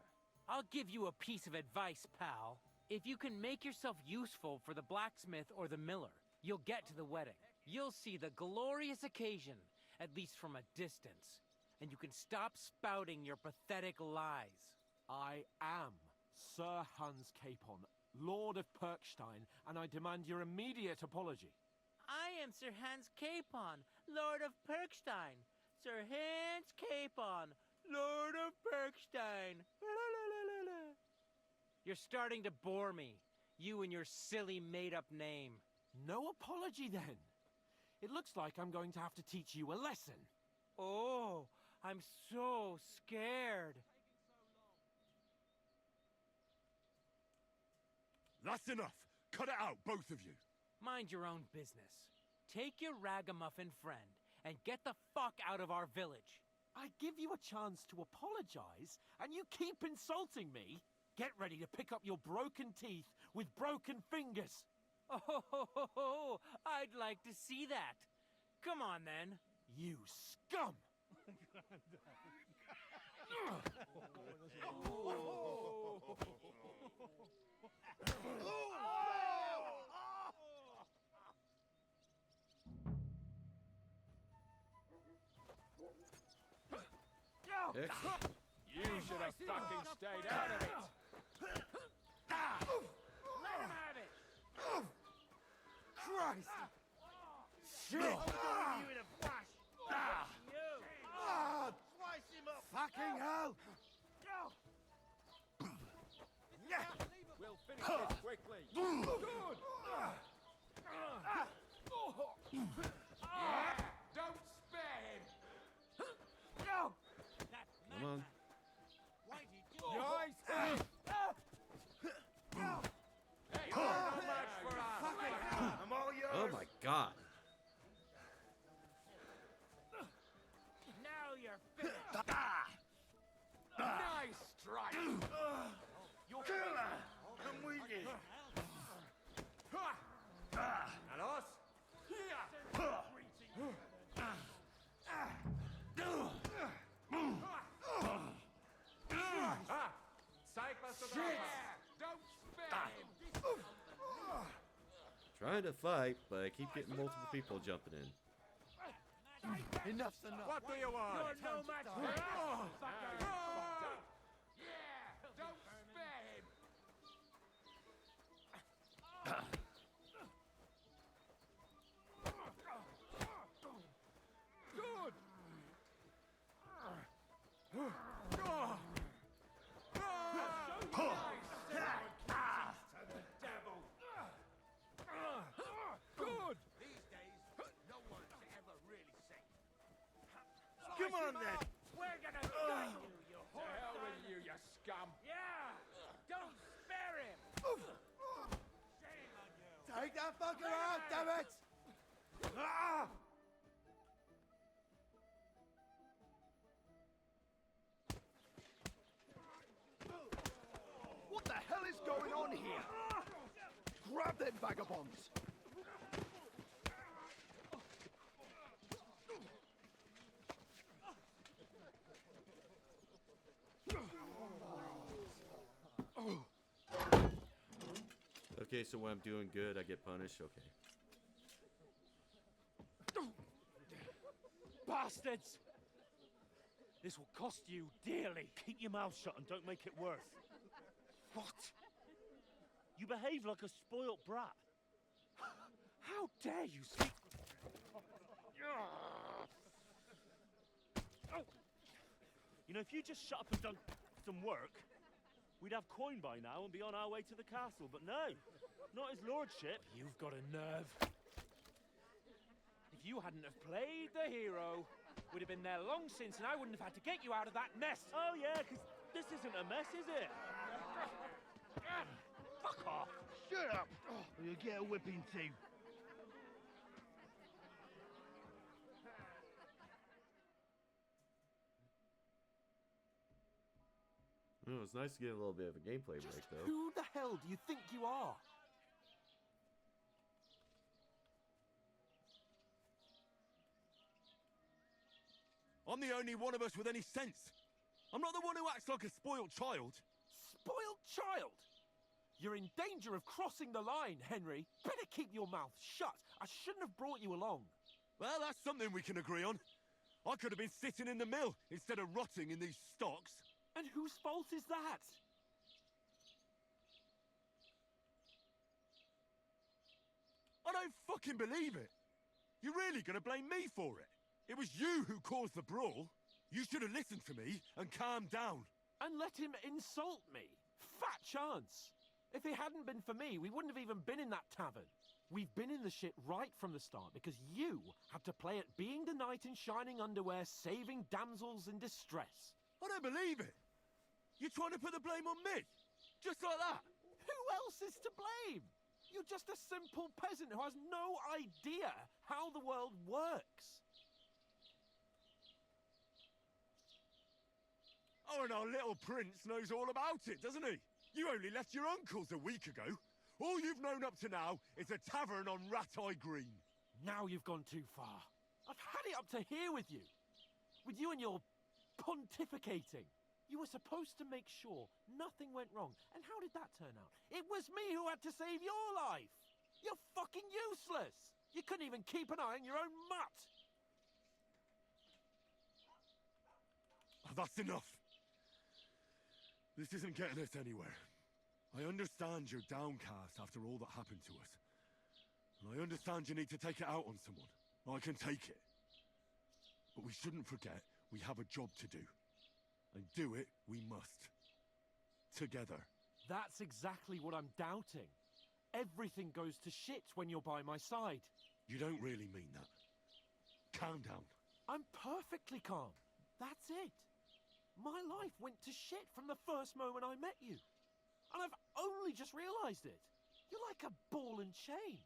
Speaker 15: I'll give you a piece of advice, pal. If you can make yourself useful for the blacksmith or the miller, you'll get to the wedding. You'll see the glorious occasion, at least from a distance. And you can stop spouting your pathetic lies.
Speaker 11: I am Sir Hans Capon, Lord of Perkstein, and I demand your immediate apology.
Speaker 15: I am Sir Hans Capon, Lord of Perkstein. Sir Hans Capon, Lord of Perkstein. You're starting to bore me, you and your silly made-up name.
Speaker 11: No apology, then. It looks like I'm going to have to teach you a lesson.
Speaker 15: Oh, I'm so scared.
Speaker 2: That's enough. Cut it out, both of you.
Speaker 15: Mind your own business. Take your ragamuffin friend and get the fuck out of our village.
Speaker 11: I give you a chance to apologize, and you keep insulting me? Get ready to pick up your broken teeth with broken fingers.
Speaker 15: Oh, I'd like to see that. Come on, then.
Speaker 11: You scum!
Speaker 1: Excellent.
Speaker 11: You should have fucking stayed out of it.
Speaker 15: Let him have it.
Speaker 11: Christ!
Speaker 15: Shit! I'll throw you in a flash. You.
Speaker 11: Slice him up! Fucking hell! We'll finish this quickly. Good! Don't spare him! No!
Speaker 1: Come on.
Speaker 11: Why did you do nice! Hey, you're no match for us! I'm all yours!
Speaker 1: Oh my god.
Speaker 15: Now you're finished.
Speaker 11: Nice strike! You're killer! Come with you! And us? Don't spare him!
Speaker 1: Trying to fight, but I keep getting multiple people jumping in.
Speaker 11: Enough's enough. What do you want?
Speaker 15: You're no match for us.
Speaker 11: Yeah! Don't spare him! Good! Good! These days, no one's ever really safe. Come on, then!
Speaker 15: We're gonna gut you, you
Speaker 11: To hell with you, you scum!
Speaker 15: Yeah! Don't spare him! Shame on you!
Speaker 11: Take that fucker out, damn it!
Speaker 16: What the hell is going on here? Grab them vagabonds!
Speaker 1: Okay, so when I'm doing good, I get punished. Okay.
Speaker 9: Bastards! This will cost you dearly.
Speaker 7: Keep your mouth shut and don't make it worse. What? You behave like a spoilt brat.
Speaker 9: How dare you speak?
Speaker 7: You know, if you just shut up and done some work, we'd have coin by now and be on our way to the castle. But no, not his lordship.
Speaker 9: You've got a nerve. If you hadn't have played the hero, we'd have been there long since, and I wouldn't have had to get you out of that mess.
Speaker 7: Oh yeah, because this isn't a mess, is it?
Speaker 9: Fuck off!
Speaker 16: Shut up, or you'll get a whipping too.
Speaker 1: Oh, it's nice to get a little bit of a gameplay break, though.
Speaker 11: Who the hell do you think you are?
Speaker 2: I'm the only one of us with any sense. I'm not the one who acts like a spoiled child.
Speaker 11: Spoiled child? You're in danger of crossing the line, Henry. Better keep your mouth shut. I shouldn't have brought you along.
Speaker 2: Well, that's something we can agree on. I could have been sitting in the mill instead of rotting in these stocks.
Speaker 11: And whose fault is that?
Speaker 2: I don't fucking believe it. You're really gonna blame me for it? It was you who caused the brawl. You should have listened to me and calmed down.
Speaker 11: And let him insult me. Fat chance. If it hadn't been for me, we wouldn't have even been in that tavern. We've been in the shit right from the start because you had to play at being the knight in shining underwear, saving damsels in distress.
Speaker 2: I don't believe it. You're trying to put the blame on me? Just like that?
Speaker 11: Who else is to blame? You're just a simple peasant who has no idea how the world works.
Speaker 2: Oh, and our little prince knows all about it, doesn't he? You only left your uncle's a week ago. All you've known up to now is a tavern on Rat-Eye Green.
Speaker 11: Now you've gone too far. I've had it up to here with you. With you and your pontificating. You were supposed to make sure nothing went wrong. And how did that turn out? It was me who had to save your life. You're fucking useless. You couldn't even keep an eye on your own mutt.
Speaker 2: Oh, that's enough. This isn't getting us anywhere. I understand you're downcast after all that happened to us. And I understand you need to take it out on someone. I can take it. But we shouldn't forget we have a job to do. And do it we must. Together.
Speaker 11: That's exactly what I'm doubting. Everything goes to shit when you're by my side.
Speaker 2: You don't really mean that. Calm down.
Speaker 11: I'm perfectly calm. That's it. My life went to shit from the first moment I met you. And I've only just realised it. You're like a ball and chain.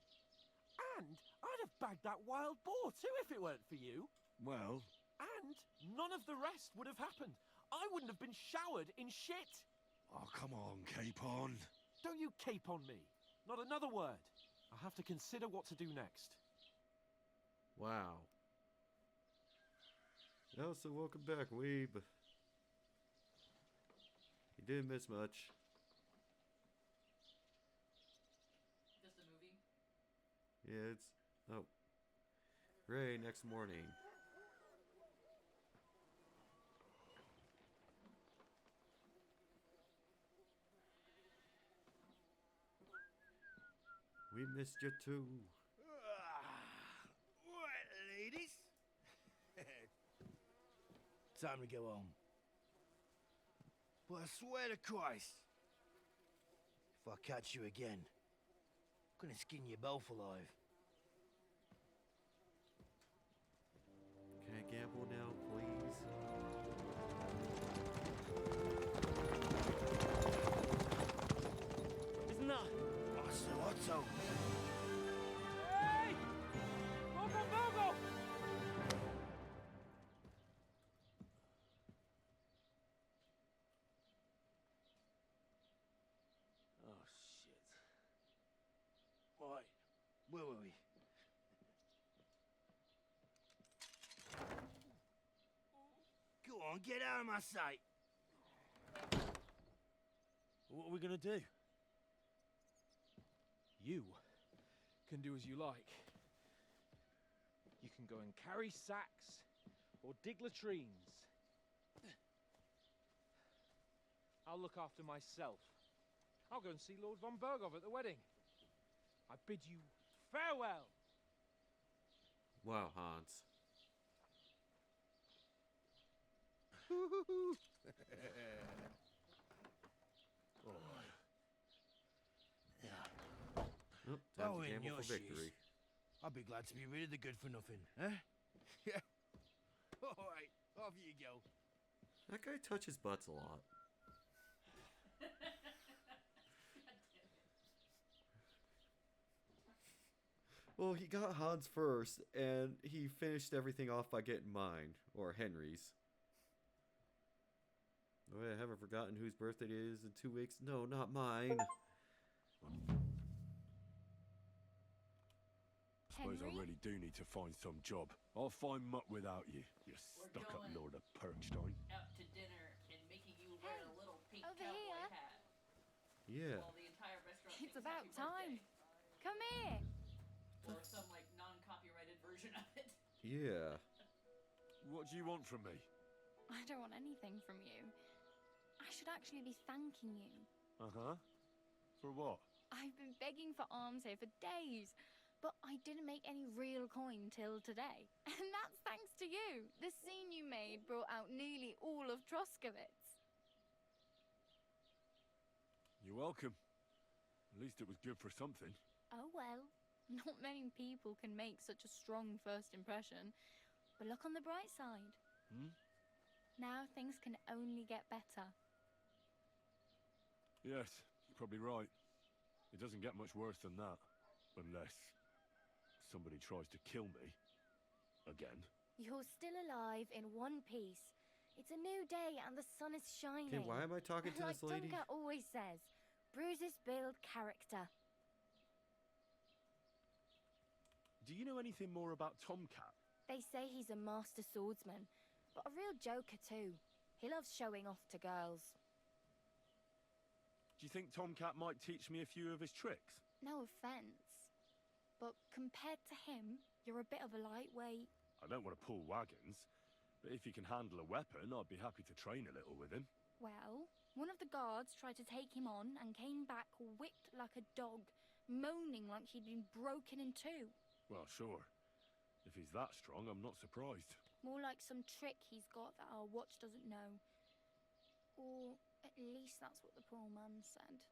Speaker 11: And I'd have bagged that wild boar too if it weren't for you.
Speaker 2: Well...
Speaker 11: And none of the rest would have happened. I wouldn't have been showered in shit.
Speaker 2: Oh, come on, Capon.
Speaker 11: Don't you cape on me. Not another word. I'll have to consider what to do next.
Speaker 1: Wow. Yeah, so welcome back, Weeb. You didn't miss much.
Speaker 5: Just a movie?
Speaker 1: Yeah, it's... Oh. Ray, next morning. We missed you too.
Speaker 16: Right, ladies. Time to go home. But I swear to Christ, if I catch you again, I'm gonna skin you both alive.
Speaker 1: Can I gamble now, please?
Speaker 16: Isn't that Otto?
Speaker 9: Hey! Go!
Speaker 16: Oh, shit. Right, where were we? Go on, get out of my sight.
Speaker 7: What are we gonna do?
Speaker 11: You can do as you like. You can go and carry sacks or dig latrines. I'll look after myself. I'll go and see Lord von Berghoff at the wedding. I bid you farewell.
Speaker 1: Wow, Hans. Oh, time to
Speaker 16: In
Speaker 1: gamble
Speaker 16: your
Speaker 1: for victory.
Speaker 16: shoes, I'd be glad to be rid of the good for nothing, huh? Yeah. All right, off you go.
Speaker 1: That guy touches butts a lot. Well, he got Hans first, and he finished everything off by getting mine, or Henry's. Oh, I haven't forgotten whose birthday it is in 2 weeks. No, not mine.
Speaker 2: Suppose I really do need to find some job. I'll find mutt without you, you stuck-up Lord of Perkstein.
Speaker 5: Out to dinner and making you wear a little pink cowboy hat.
Speaker 1: Yeah.
Speaker 5: While the entire restaurant
Speaker 13: It's
Speaker 5: sings
Speaker 13: about
Speaker 5: happy
Speaker 13: time.
Speaker 5: birthday.
Speaker 13: Come here.
Speaker 5: Or some like non-copyrighted version of it.
Speaker 1: Yeah.
Speaker 2: What do you want from me?
Speaker 13: I don't want anything from you. I should actually be thanking you.
Speaker 2: Uh-huh. For what?
Speaker 13: I've been begging for alms here for days, but I didn't make any real coin till today. And that's thanks to you. The scene you made brought out nearly all of Troskowitz.
Speaker 2: You're welcome. At least it was good for something.
Speaker 13: Oh well. Not many people can make such a strong first impression. But look on the bright side. Now things can only get better.
Speaker 2: Yes, you're probably right. It doesn't get much worse than that. Unless somebody tries to kill me. Again.
Speaker 10: You're still alive in one piece. It's a new day and the sun is shining.
Speaker 1: Okay, why am I talking to
Speaker 10: like
Speaker 1: this lady?
Speaker 10: Duncan always says, bruises build character.
Speaker 2: Do you know anything more about Tomcat?
Speaker 10: They say he's a master swordsman, but a real joker too. He loves showing off to girls.
Speaker 2: Do you think Tomcat might teach me a few of his tricks?
Speaker 10: No offense, but compared to him, you're a bit of a lightweight.
Speaker 2: I don't want to pull wagons, but if he can handle a weapon, I'd be happy to train a little with him.
Speaker 10: Well, one of the guards tried to take him on and came back whipped like a dog, moaning like he'd been broken in two.
Speaker 2: Well, sure. If he's that strong, I'm not surprised.
Speaker 10: More like some trick he's got that our watch doesn't know. Or at least that's what the poor man said.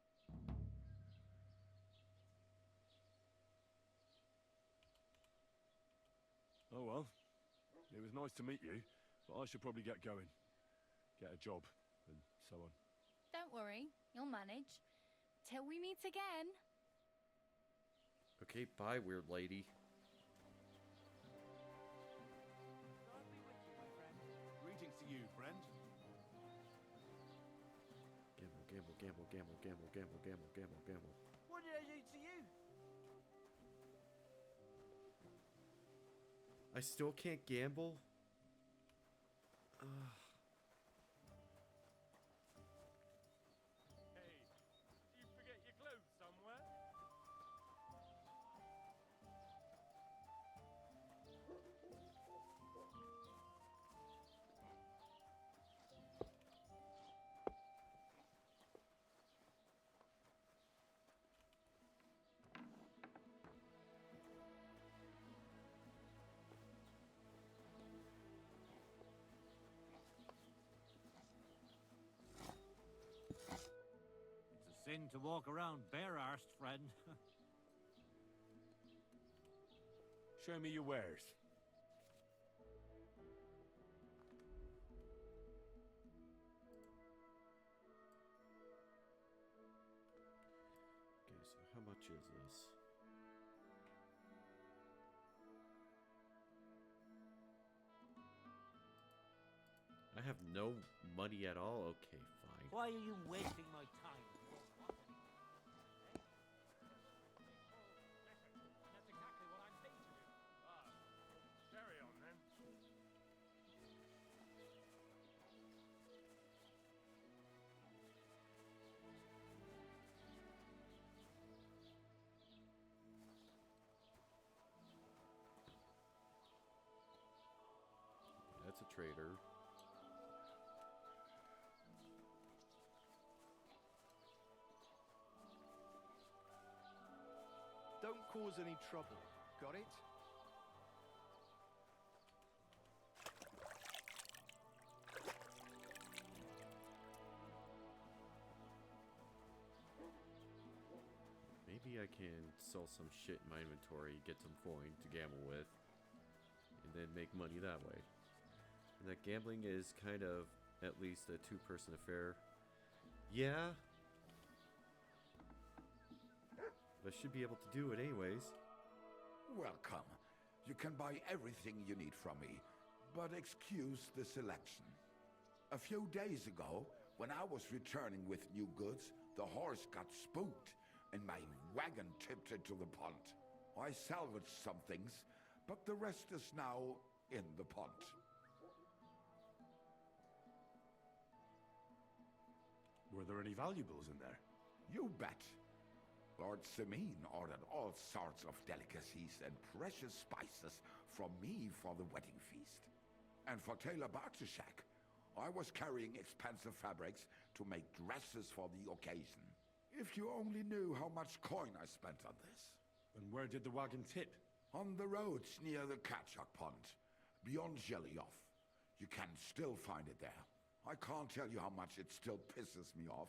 Speaker 2: Oh well. It was nice to meet you, but I should probably get going. Get a job, and so on.
Speaker 10: Don't worry, you'll manage. Till we meet again.
Speaker 1: Okay, bye, weird lady.
Speaker 17: Greetings to you, friend.
Speaker 1: Gamble, gamble, gamble, gamble, gamble, gamble, gamble, gamble, gamble.
Speaker 16: What did I do to you?
Speaker 1: I still can't gamble? Ugh.
Speaker 4: Hey, did you forget your clothes somewhere?
Speaker 18: It's a sin to walk around bare-arsed, friend.
Speaker 2: Show me your wares.
Speaker 1: Okay, so how much is this? I have no money at all? Okay, fine.
Speaker 18: Why are you wasting my time?
Speaker 4: That's exactly what I'm paid to do. Ah, carry on then.
Speaker 1: trader.
Speaker 16: Don't cause any trouble. Got it?
Speaker 1: Maybe I can sell some shit in my inventory, get some coin to gamble with, and then make money that way. And that gambling is kind of at least a two-person affair. Yeah. But I should be able to do it anyways.
Speaker 19: Welcome. You can buy everything you need from me, but excuse the selection. A few days ago, when I was returning with new goods, the horse got spooked and my wagon tipped into the pond. I salvaged some things, but the rest is now in the pond.
Speaker 2: Were there any valuables in there?
Speaker 19: You bet. Lord Simeon ordered all sorts of delicacies and precious spices from me for the wedding feast. And for Taylor Bartushak, I was carrying expensive fabrics to make dresses for the occasion. If you only knew how much coin I spent on this.
Speaker 2: And where did the wagon tip?
Speaker 19: On the roads near the Katchak Pond, beyond Jelioff. You can still find it there. I can't tell you how much it still pisses me off.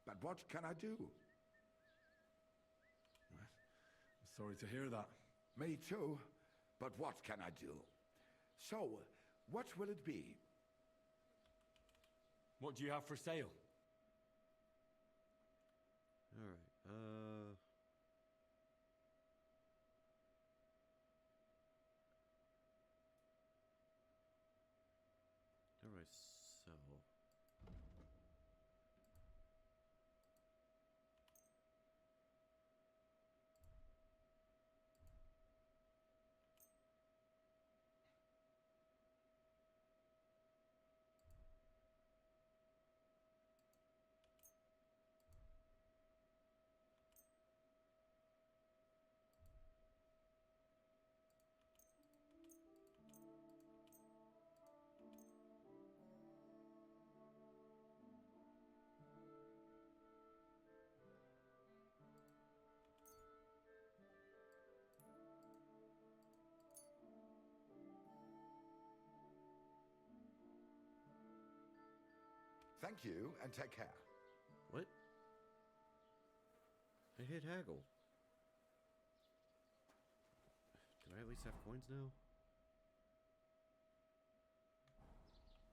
Speaker 19: But what can I do?
Speaker 2: I'm sorry to hear that.
Speaker 19: Me too. But what can I do? So, what will it be?
Speaker 2: What do you have for sale?
Speaker 1: Alright, Alright, so...
Speaker 19: Thank you, and take care.
Speaker 1: What? I hit haggle. Do I at least have coins now?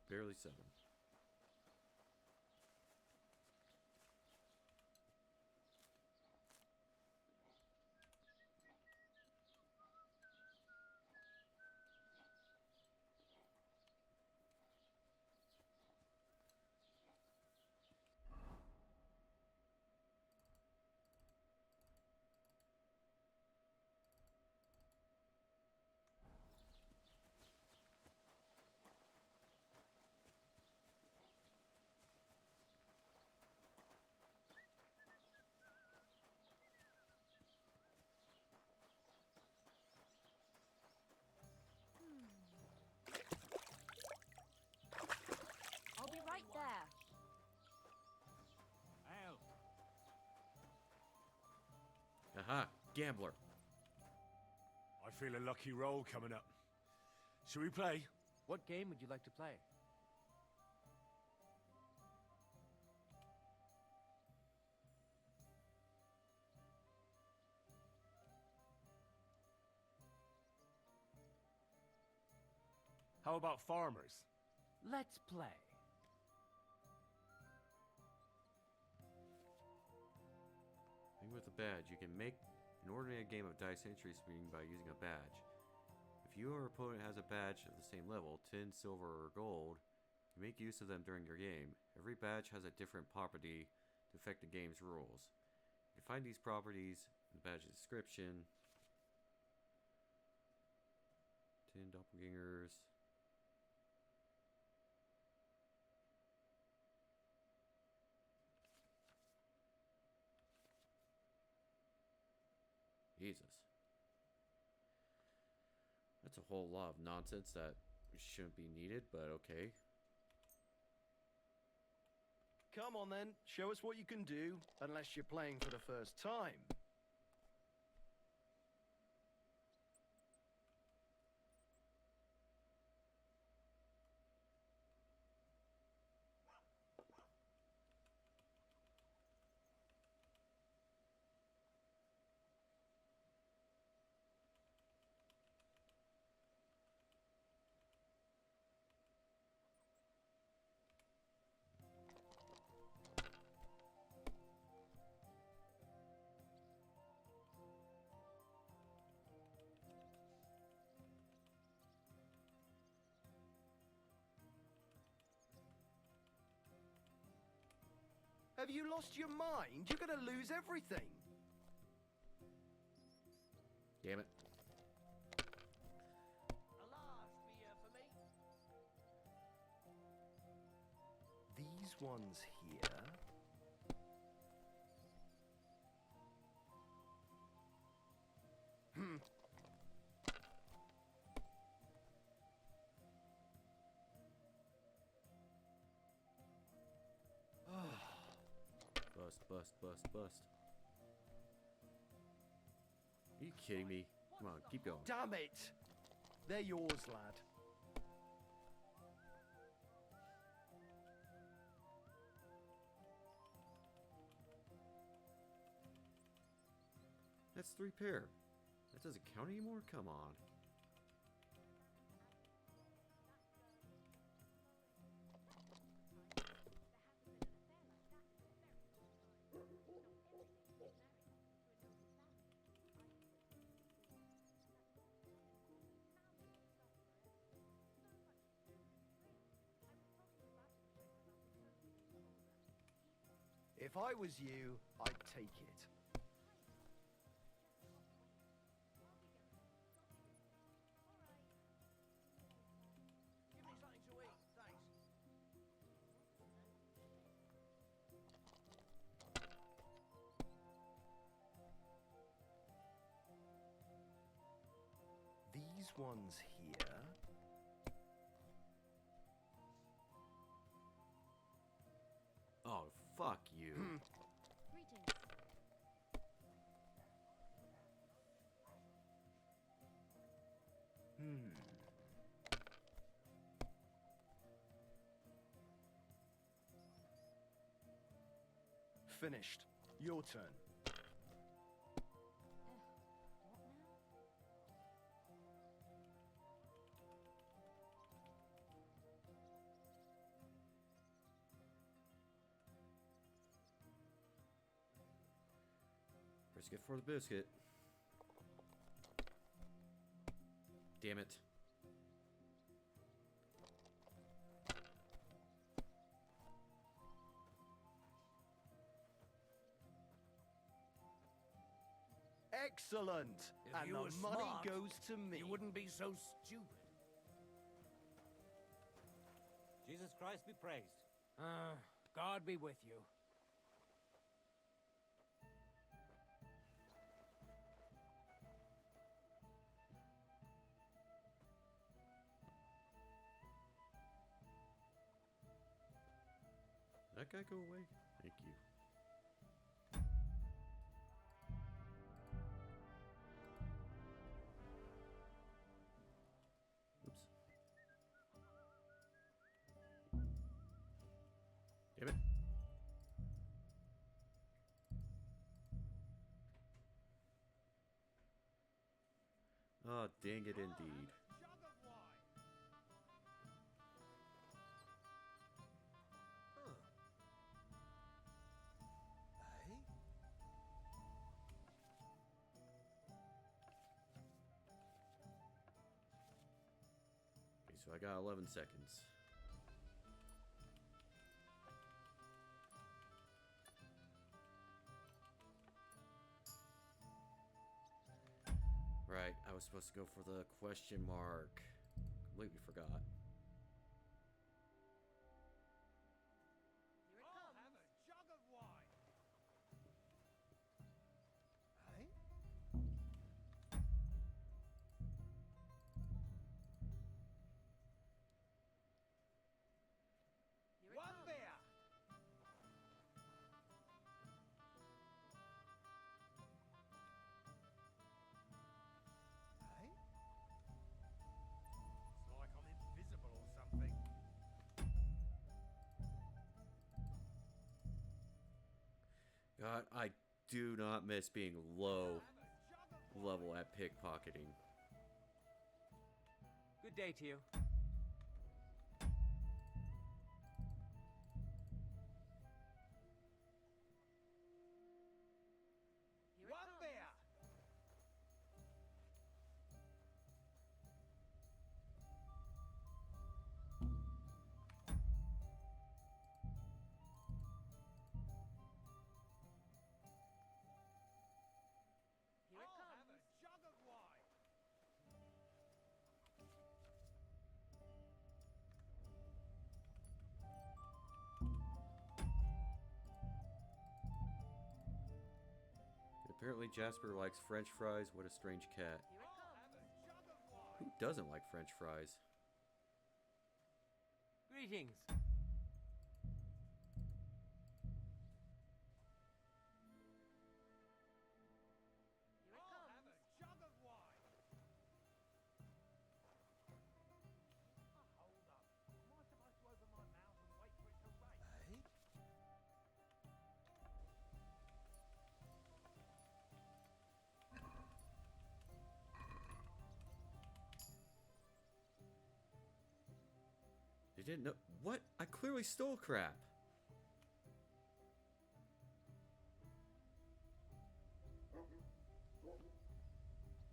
Speaker 1: Barely 7.
Speaker 10: I'll be right there.
Speaker 1: Aha! Gambler!
Speaker 2: I feel a lucky roll coming up. Shall we play?
Speaker 15: What game would you like to play?
Speaker 2: How about farmers?
Speaker 15: Let's play.
Speaker 1: Thing with a badge, you can make an ordinary game of dice entry spinning by using a badge. If you or opponent has a badge of the same level, tin, silver, or gold, you make use of them during your game. Every badge has a different property to affect the game's rules. You can find these properties in the badge description. Tin doppelgangers. Jesus. That's a whole lot of nonsense that shouldn't be needed, but okay.
Speaker 20: Come on then, show us what you can do, unless you're playing for the first time. Have you lost your mind? You're gonna lose everything.
Speaker 1: Damn it.
Speaker 20: A large beer for me. These ones here. Hmm.
Speaker 1: Bust. Are you kidding me? Come on, keep going.
Speaker 20: Damn it! They're yours, lad.
Speaker 1: That's 3 pair. That doesn't count anymore? Come on.
Speaker 20: If I was you, I'd take it. Give me something to eat, thanks. These ones here.
Speaker 1: Oh, fuck you.
Speaker 20: Finished. Your turn.
Speaker 1: Brisket for the biscuit. Damn it.
Speaker 20: Excellent!
Speaker 18: If
Speaker 20: And
Speaker 18: you
Speaker 20: the
Speaker 18: were
Speaker 20: money
Speaker 18: smart,
Speaker 20: goes to me.
Speaker 18: You wouldn't be so stupid.
Speaker 15: Jesus Christ be praised. God be with you.
Speaker 1: Did that guy go away? Thank you. Oops. Damn it. Oh, dang it indeed. Okay, so I got 11 seconds. Right, I was supposed to go for the question mark. Completely forgot. God, I do not miss being low level at pickpocketing.
Speaker 15: Good day to you.
Speaker 18: One bear!
Speaker 14: Here it
Speaker 18: I'll have
Speaker 14: comes.
Speaker 18: a jug of wine.
Speaker 1: Apparently Jasper likes French fries. What a strange cat.
Speaker 14: Here it comes.
Speaker 1: Who doesn't like French fries?
Speaker 15: Greetings.
Speaker 14: Here it
Speaker 18: I'll have
Speaker 14: comes.
Speaker 18: a jug of wine.
Speaker 16: Hold up. Am I supposed to open my mouth and wait for it to rain?
Speaker 1: They didn't know. What? I clearly stole crap.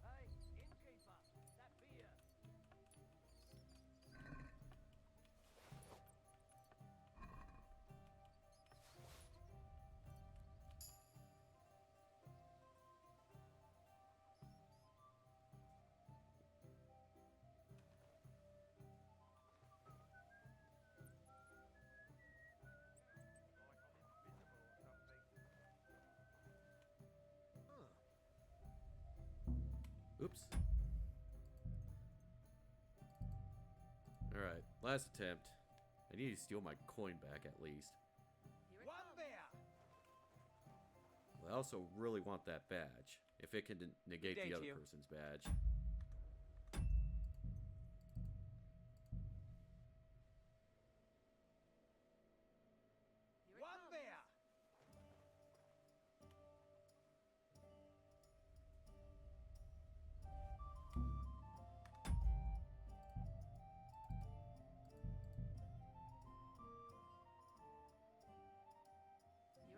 Speaker 16: Hey, innkeeper, that beer.
Speaker 1: Oops. Alright, last attempt. I need to steal my coin back at least.
Speaker 18: One bear.
Speaker 1: I also really want that badge. If it can negate
Speaker 15: Good day
Speaker 1: the
Speaker 15: to
Speaker 1: other
Speaker 15: you.
Speaker 1: person's badge.
Speaker 18: One bear.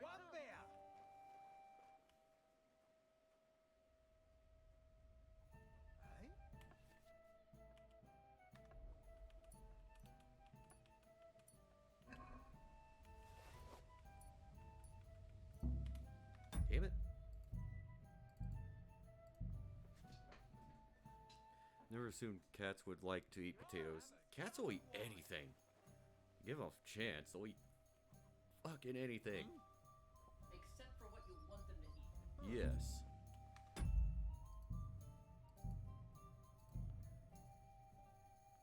Speaker 18: One bear. Hey?
Speaker 1: Damn it. Never assumed cats would like to eat potatoes. Cats will eat anything. Give them a chance, they'll eat fucking anything.
Speaker 5: Except for what you want them to eat.
Speaker 1: Yes.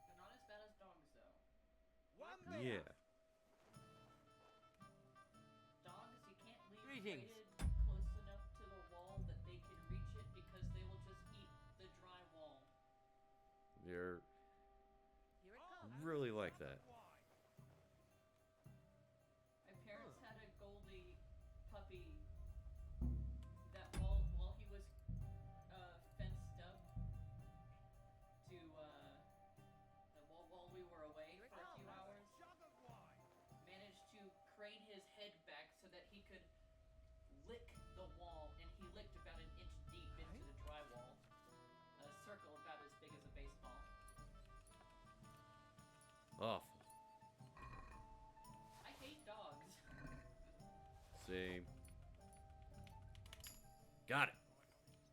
Speaker 5: They're not as bad as dogs, though.
Speaker 18: One bear.
Speaker 1: Yeah.
Speaker 5: Dogs, you can't leave
Speaker 15: Greetings.
Speaker 5: weighted close enough to the wall that they can reach it because they will just eat the dry wall.
Speaker 1: They're
Speaker 14: Here it comes.
Speaker 1: really like that.
Speaker 5: My parents had a Goldie puppy that while he was fenced up to while we were away
Speaker 14: Here it
Speaker 5: for a few
Speaker 14: comes.
Speaker 5: hours, managed to crane his head back so that he could lick the wall, and he licked about an inch deep into the drywall, a circle about as big as a baseball.
Speaker 1: Awful.
Speaker 5: I hate dogs.
Speaker 1: Same. Got it.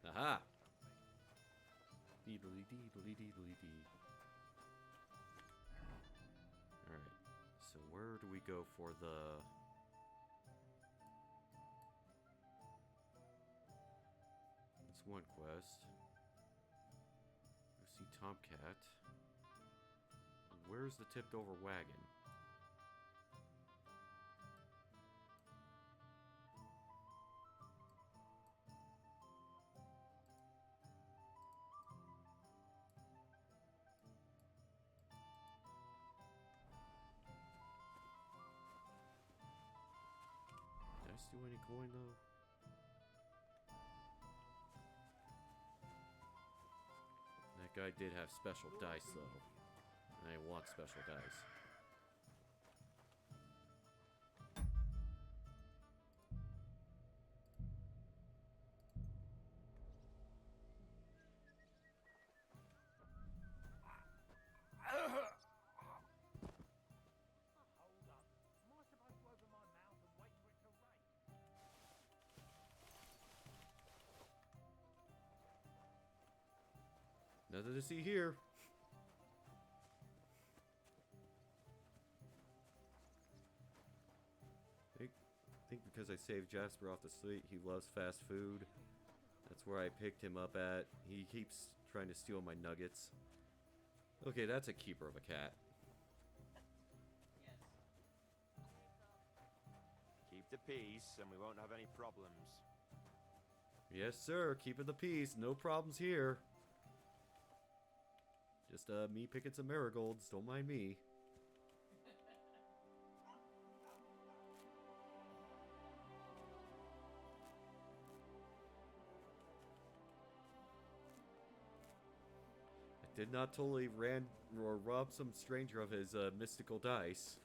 Speaker 1: Aha. Deedly deedly deedly dee. Alright. So where do we go for the... That's one quest. Go see Tomcat. Where's the tipped over wagon? Did I steal any coin though? guy did have special dice, though. And I want special dice. Nothing to see here. I think because I saved Jasper off the street, he loves fast food. That's where I picked him up at. He keeps trying to steal my nuggets. Okay, that's a keeper of a cat.
Speaker 21: Keep the peace, and we won't have any problems.
Speaker 1: Yes, sir. Keeping the peace. No problems here. Just me picking some marigolds. Don't mind me. I did not totally rob some stranger of his mystical dice.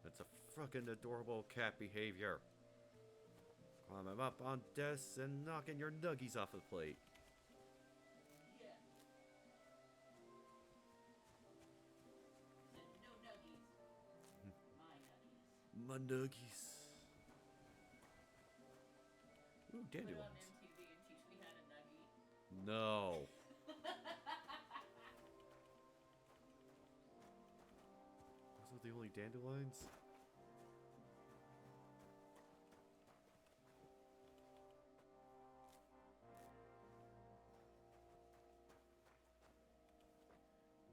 Speaker 1: That's a fucking adorable cat behavior. Climbing up on desks and knocking your nuggies off the plate. My nuggies. Ooh, dandelions.
Speaker 5: MTV and teach me how to nuggie.
Speaker 1: No. Those are the only dandelions?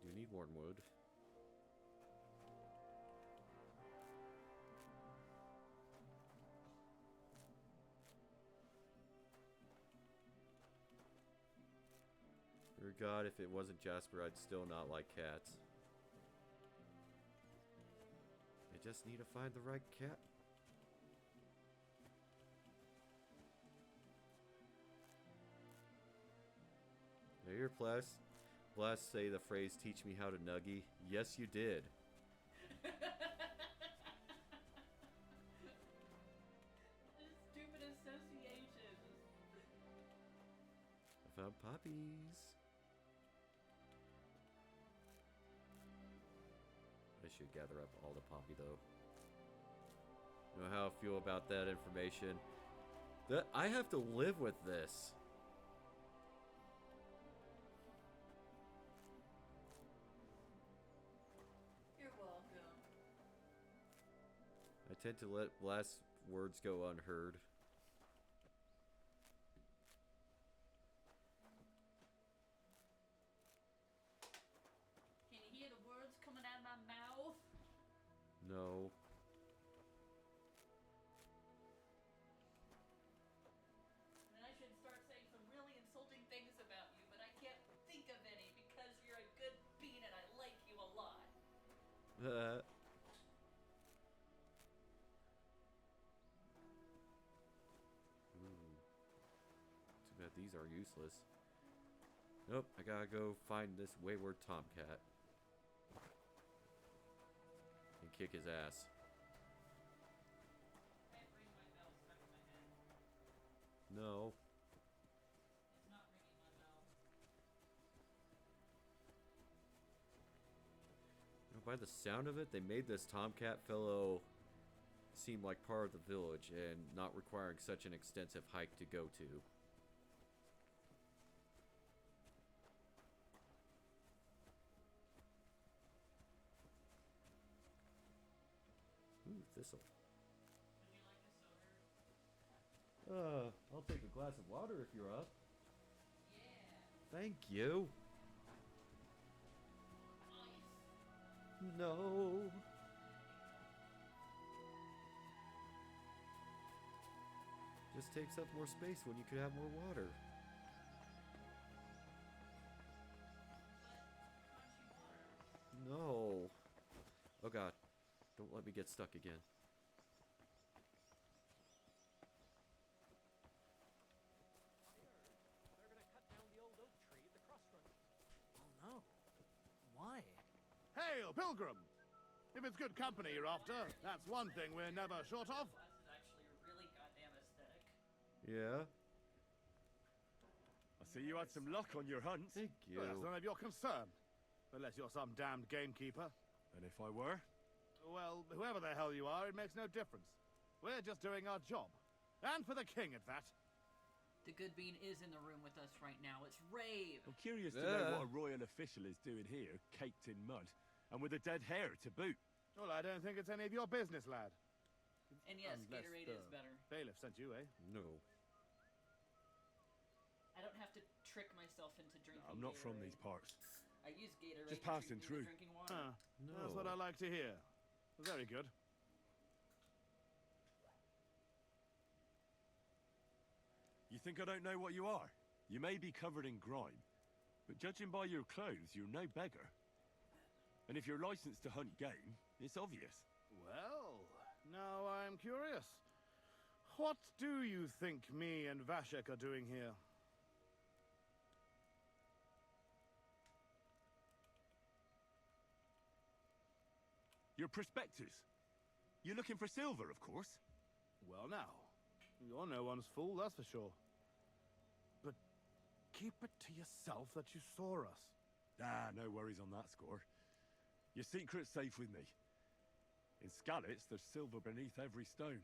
Speaker 1: Do need wormwood. Dear God, if it wasn't Jasper, I'd still not like cats. I just need to find the right cat. Now your blast say the phrase, teach me how to nuggie. Yes, you did.
Speaker 5: Stupid associations.
Speaker 1: I found poppies. I should gather up all the poppy, though. You know how I feel about that information? That I have to live with this.
Speaker 5: You're welcome.
Speaker 1: I tend to let last words go unheard.
Speaker 5: Can you hear the words coming out of my mouth?
Speaker 1: No.
Speaker 5: And I should start saying some really insulting things about you, but I can't think of any because you're a good bean and I like you a lot.
Speaker 1: Ooh. Too bad these are useless. Nope, I gotta go find this wayward tomcat. And kick his ass. No.
Speaker 5: It's not ringing my bell.
Speaker 1: You know, by the sound of it, they made this tomcat fellow seem like part of the village and not requiring such an extensive hike to go to. Ooh, thistle. I'll take a glass of water if you're up. Yeah. Thank you. No. Just takes up more space when you could have more water. No. Oh god. Don't let me get stuck again.
Speaker 9: Oh no. Why?
Speaker 17: Hail, Pilgrim! If it's good company you're after, that's one thing we're never short of.
Speaker 5: This is actually really goddamn aesthetic.
Speaker 1: Yeah?
Speaker 2: I see you had some luck on your hunt.
Speaker 1: Thank you.
Speaker 17: Well, that's none of your concern. Unless you're some damned gamekeeper.
Speaker 2: And if I were?
Speaker 17: Well, whoever the hell you are, it makes no difference. We're just doing our job. And for the king at that.
Speaker 5: The good bean is in the room with us right now. It's Rave.
Speaker 2: I'm curious to know what a royal official is doing here, caked in mud, and with a dead hair to boot.
Speaker 17: Well, I don't think it's any of your business, lad.
Speaker 5: And yes,
Speaker 17: Unless
Speaker 5: Gatorade
Speaker 17: the
Speaker 5: is better.
Speaker 17: bailiff sent you, eh?
Speaker 1: No.
Speaker 5: I don't have to trick myself into drinking
Speaker 2: I'm not from
Speaker 5: Gatorade.
Speaker 2: these parts.
Speaker 5: I use Gatorade
Speaker 2: Just
Speaker 5: to
Speaker 2: passing
Speaker 5: treat me
Speaker 2: through.
Speaker 5: to drinking water.
Speaker 1: No.
Speaker 17: That's what I like to hear. Very good.
Speaker 2: You think I don't know what you are? You may be covered in grime, but judging by your clothes, you're no beggar. And if you're licensed to hunt game, it's obvious.
Speaker 17: Well, now I'm curious. What do you think me and Vashek are doing here?
Speaker 2: You're prospectors. You're looking for silver, of course.
Speaker 17: Well now, you're no one's fool, that's for sure. But keep it to yourself that you saw us.
Speaker 2: Ah, no worries on that score. Your secret's safe with me. In Skalitz, there's silver beneath every stone,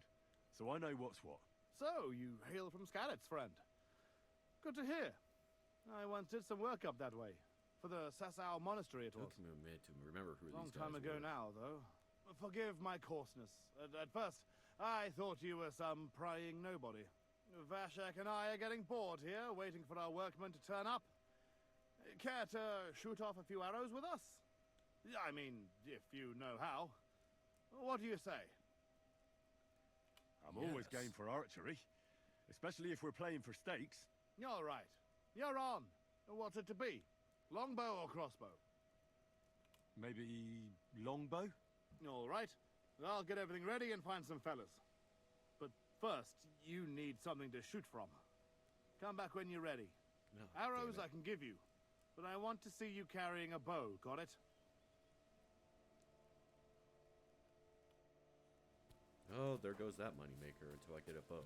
Speaker 2: so I know what's what.
Speaker 17: So, you hail from Skalitz, friend. Good to hear. I once did some work up that way. For the Sasau Monastery, it was.
Speaker 1: Took me a minute to remember who
Speaker 17: Long
Speaker 1: these guys
Speaker 17: time ago
Speaker 1: were.
Speaker 17: now, though. Forgive my coarseness. At first, I thought you were some prying nobody. Vashek and I are getting bored here, waiting for our workmen to turn up. Care to shoot off a few arrows with us? I mean, if you know how. What do you say?
Speaker 2: I'm always game for archery, especially if we're playing for stakes.
Speaker 17: All right. You're on. What's it to be? Longbow or crossbow?
Speaker 2: Maybe longbow?
Speaker 17: All right. I'll get everything ready and find some fellas. But first, you need something to shoot from. Come back when you're ready.
Speaker 1: No,
Speaker 17: Arrows
Speaker 1: damn
Speaker 17: I can give you, but I want to see you carrying a bow, got it?
Speaker 1: Oh, there goes that moneymaker until I get a bow.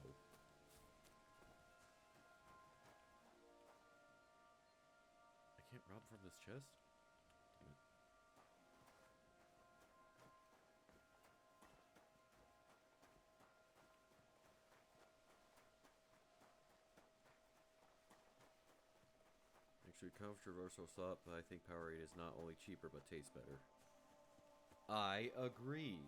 Speaker 1: I can't rob from this chest? Damn it. Actually, controversial thought, but I think Powerade is not only cheaper but tastes better. I agree.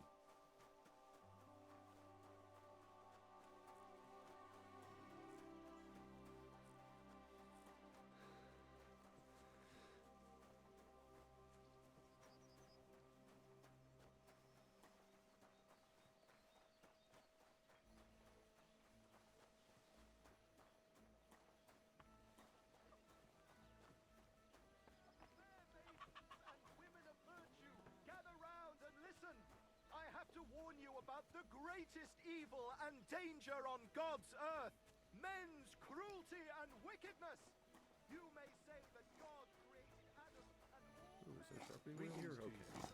Speaker 8: The greatest evil and danger on God's earth, men's cruelty and wickedness. You may say that God created Adam and all.
Speaker 1: Ooh, is there sharpening wheel here? Okay.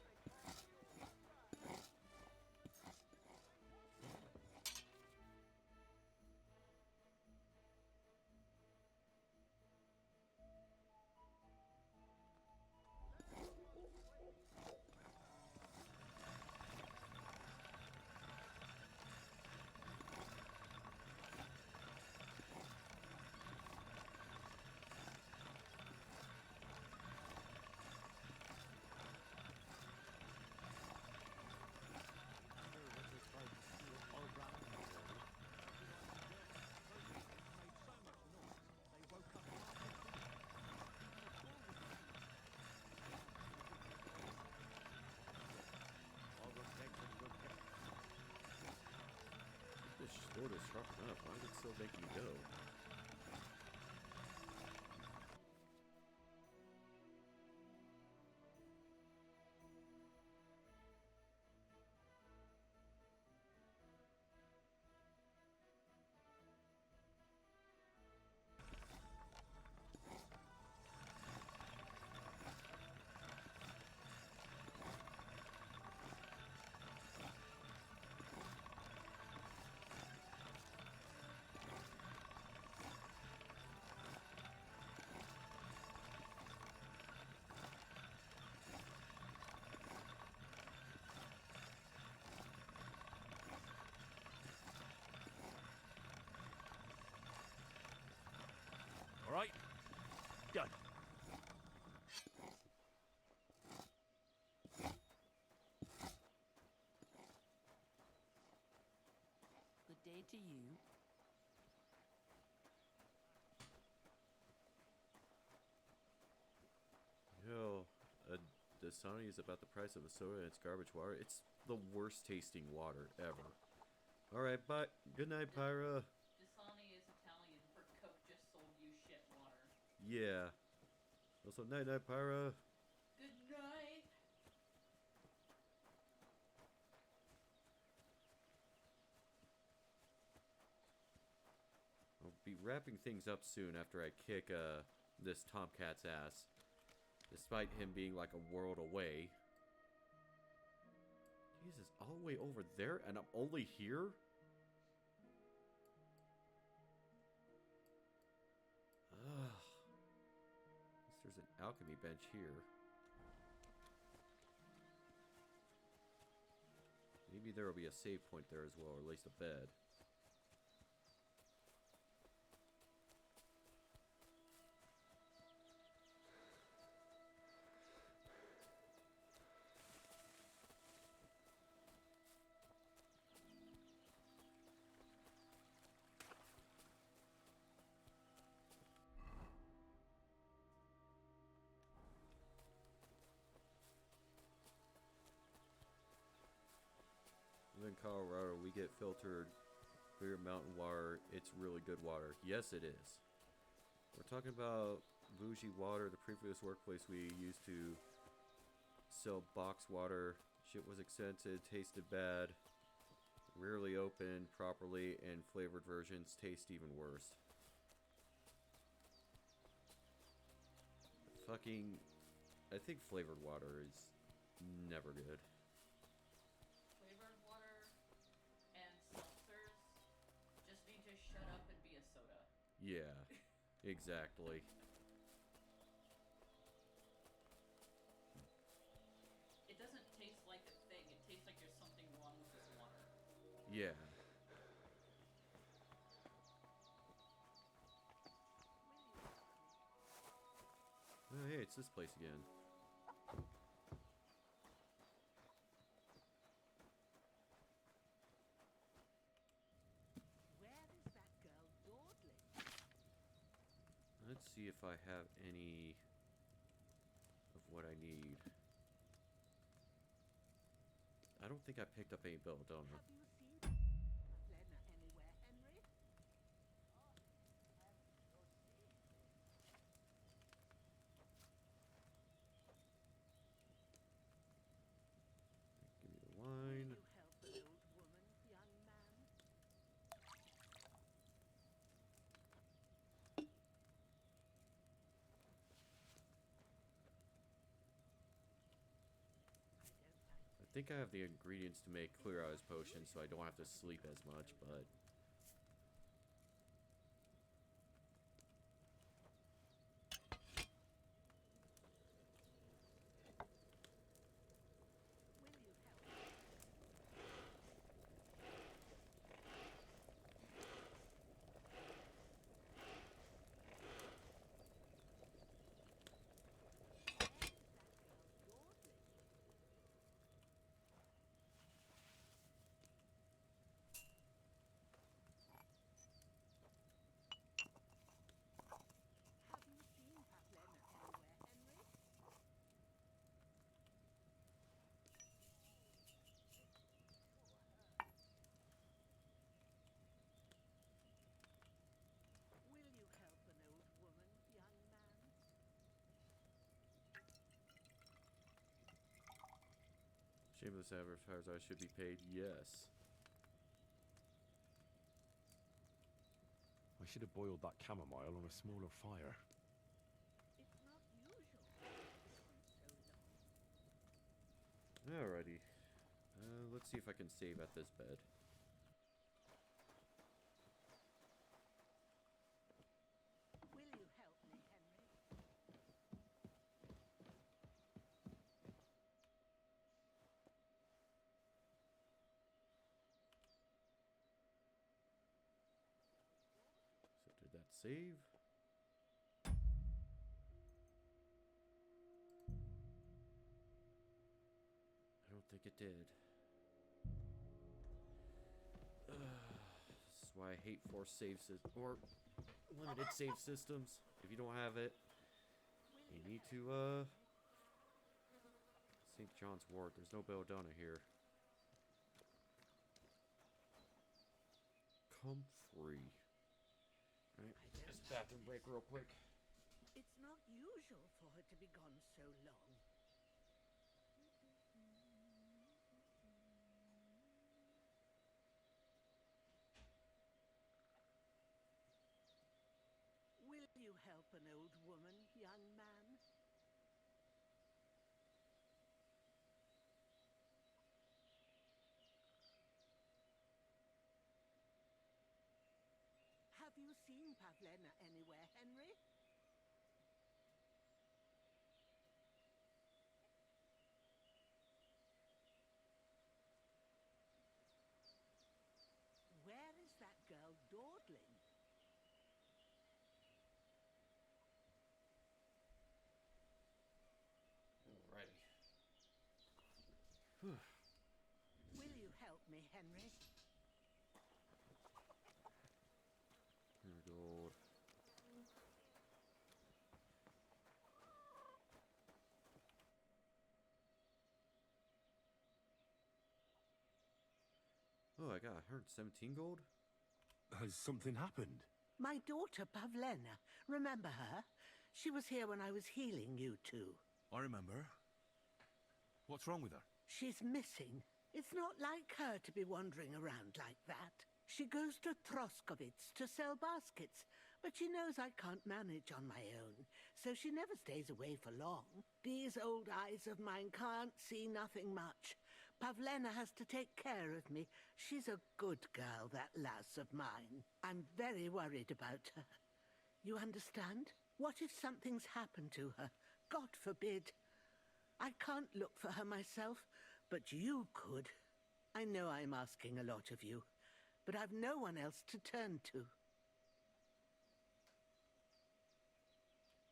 Speaker 1: This sword is sharpened up. Why is it still making me go?
Speaker 15: to you.
Speaker 1: Yo, Dasani is about the price of a soda and it's garbage water. It's the worst tasting water ever. Alright, bye. Good night, Pyra.
Speaker 5: Dasani is Italian for Coke just sold you shit water.
Speaker 1: Yeah. Also, night night, Pyra.
Speaker 5: Good night.
Speaker 1: I'll be wrapping things up soon after I kick this Tomcat's ass. Despite him being like a world away. Jesus, all the way over there and I'm only here? Ugh. There's an alchemy bench here. Maybe there will be a save point there as well, or at least a bed. In Colorado, we get filtered clear mountain water. It's really good water. Yes, it is. We're talking about bougie water. The previous workplace we used to sell box water. Shit was expensive, tasted bad, rarely opened properly, and flavored versions taste even worse. Fucking, I think flavored water is never good.
Speaker 5: Flavored water and seltzers just need to shut up and be a soda.
Speaker 1: Yeah, exactly.
Speaker 5: It doesn't taste like a thing. It tastes like there's something wrong with this water.
Speaker 1: Yeah. Oh, hey, it's this place again.
Speaker 3: Where is that girl dawdling?
Speaker 1: Let's see if I have any of what I need. I don't think I picked up any belladonna.
Speaker 3: Have you seen Lena anywhere, Henry?
Speaker 1: Give me the wine.
Speaker 3: Will you help an old woman, young man?
Speaker 1: I think I have the ingredients to make Clear Eyes Potion, so I don't have to sleep as much, but...
Speaker 3: Will you help? Have you seen Paplena anywhere, Henry? Will you help an old woman, young man?
Speaker 1: Shameless advertiser, I should be paid. Yes.
Speaker 7: I should have boiled that chamomile on a smaller fire.
Speaker 3: It's not usual to stay on so long.
Speaker 1: Alrighty. Let's see if I can save at this bed.
Speaker 3: Will you help me, Henry?
Speaker 1: So did that save? I don't think it did. That's why I hate forced save or limited save systems. If you don't have it, you need to St. John's Wort. There's no belladonna here. Come free. Alright, just bathroom break real quick.
Speaker 3: It's not usual for her to be gone so long. Will you help an old woman, young man? Have you seen Pavlena anywhere, Henry? Where is that girl dawdling?
Speaker 1: Alrighty.
Speaker 3: Will you help me, Henry?
Speaker 1: Gold. Oh, I got 117 gold?
Speaker 2: Has something happened?
Speaker 3: My daughter, Pavlena. Remember her? She was here when I was healing you two.
Speaker 2: I remember. What's wrong with her?
Speaker 3: She's missing. It's not like her to be wandering around like that. She goes to Troskovitz to sell baskets, but she knows I can't manage on my own, so she never stays away for long. These old eyes of mine can't see nothing much. Pavlena has to take care of me. She's a good girl, that lass of mine. I'm very worried about her. You understand? What if something's happened to her? God forbid. I can't look for her myself, but you could. I know I'm asking a lot of you, but I've no one else to turn to.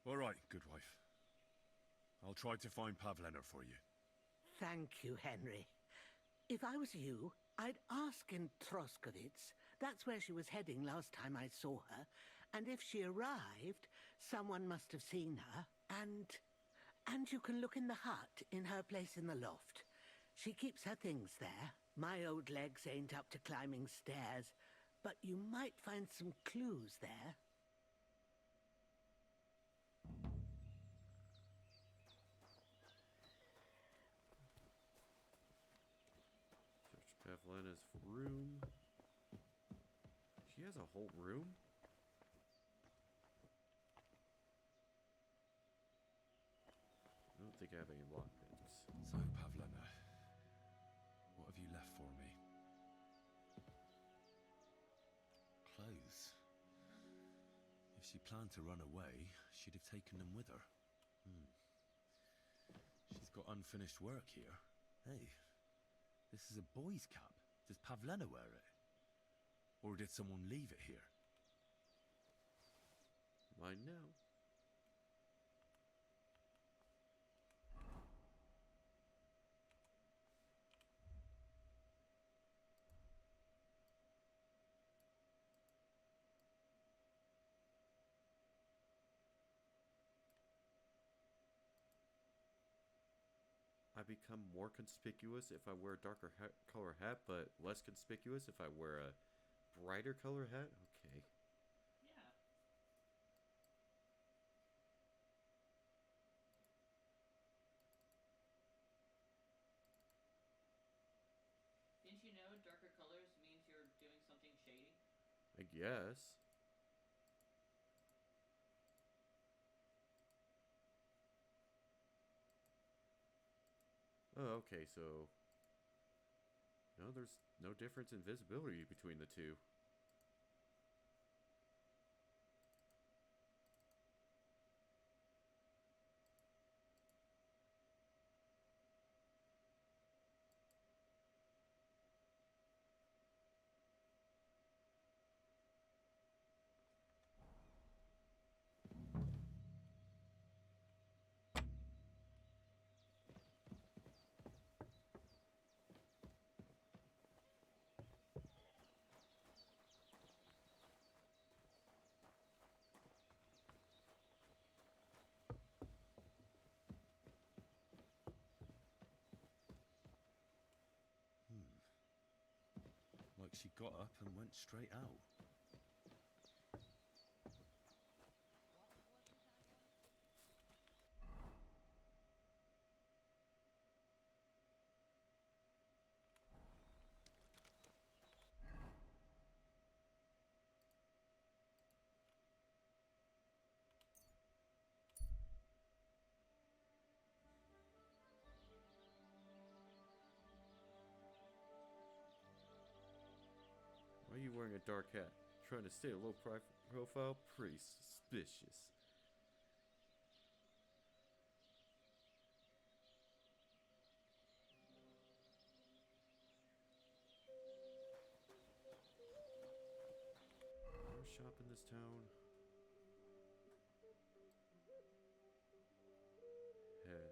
Speaker 2: All right, good wife. I'll try to find Pavlena for you.
Speaker 3: Thank you, Henry. If I was you, I'd ask in Troskovitz. That's where she was heading last time I saw her. And if she arrived, someone must have seen her. And you can look in the hut in her place in the loft. She keeps her things there. My old legs ain't up to climbing stairs, but you might find some clues there.
Speaker 1: Search Pavlena's room. She has a whole room? I don't think I have any lockpicks.
Speaker 2: So, Pavlena, what have you left for me? Clothes. If she planned to run away, she'd have taken them with her. She's got unfinished work here. Hey, this is a boy's cap. Does Pavlena wear it? Or did someone leave it here?
Speaker 1: Mine now. I become more conspicuous if I wear a darker color hat, but less conspicuous if I wear a brighter color hat? Okay.
Speaker 5: Yeah. Didn't you know darker colors means you're doing something shady?
Speaker 1: I guess. Oh, okay, so... No, there's no difference in visibility between the two.
Speaker 2: like she got up and went straight out.
Speaker 1: Why are you wearing a dark hat? Trying to stay a low profile? Pretty suspicious. More shop in this town. Head.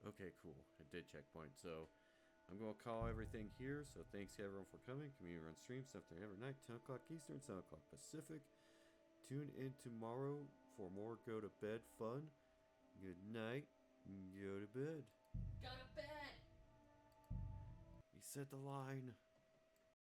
Speaker 1: Okay, cool. I did checkpoint, so I'm going to call everything here. So thanks to everyone for coming. Community run streams after every night, 10 o'clock Eastern, 7 o'clock Pacific. Tune in tomorrow for more go to bed fun. Good night. Go to bed.
Speaker 5: Go to bed.
Speaker 1: He said the line.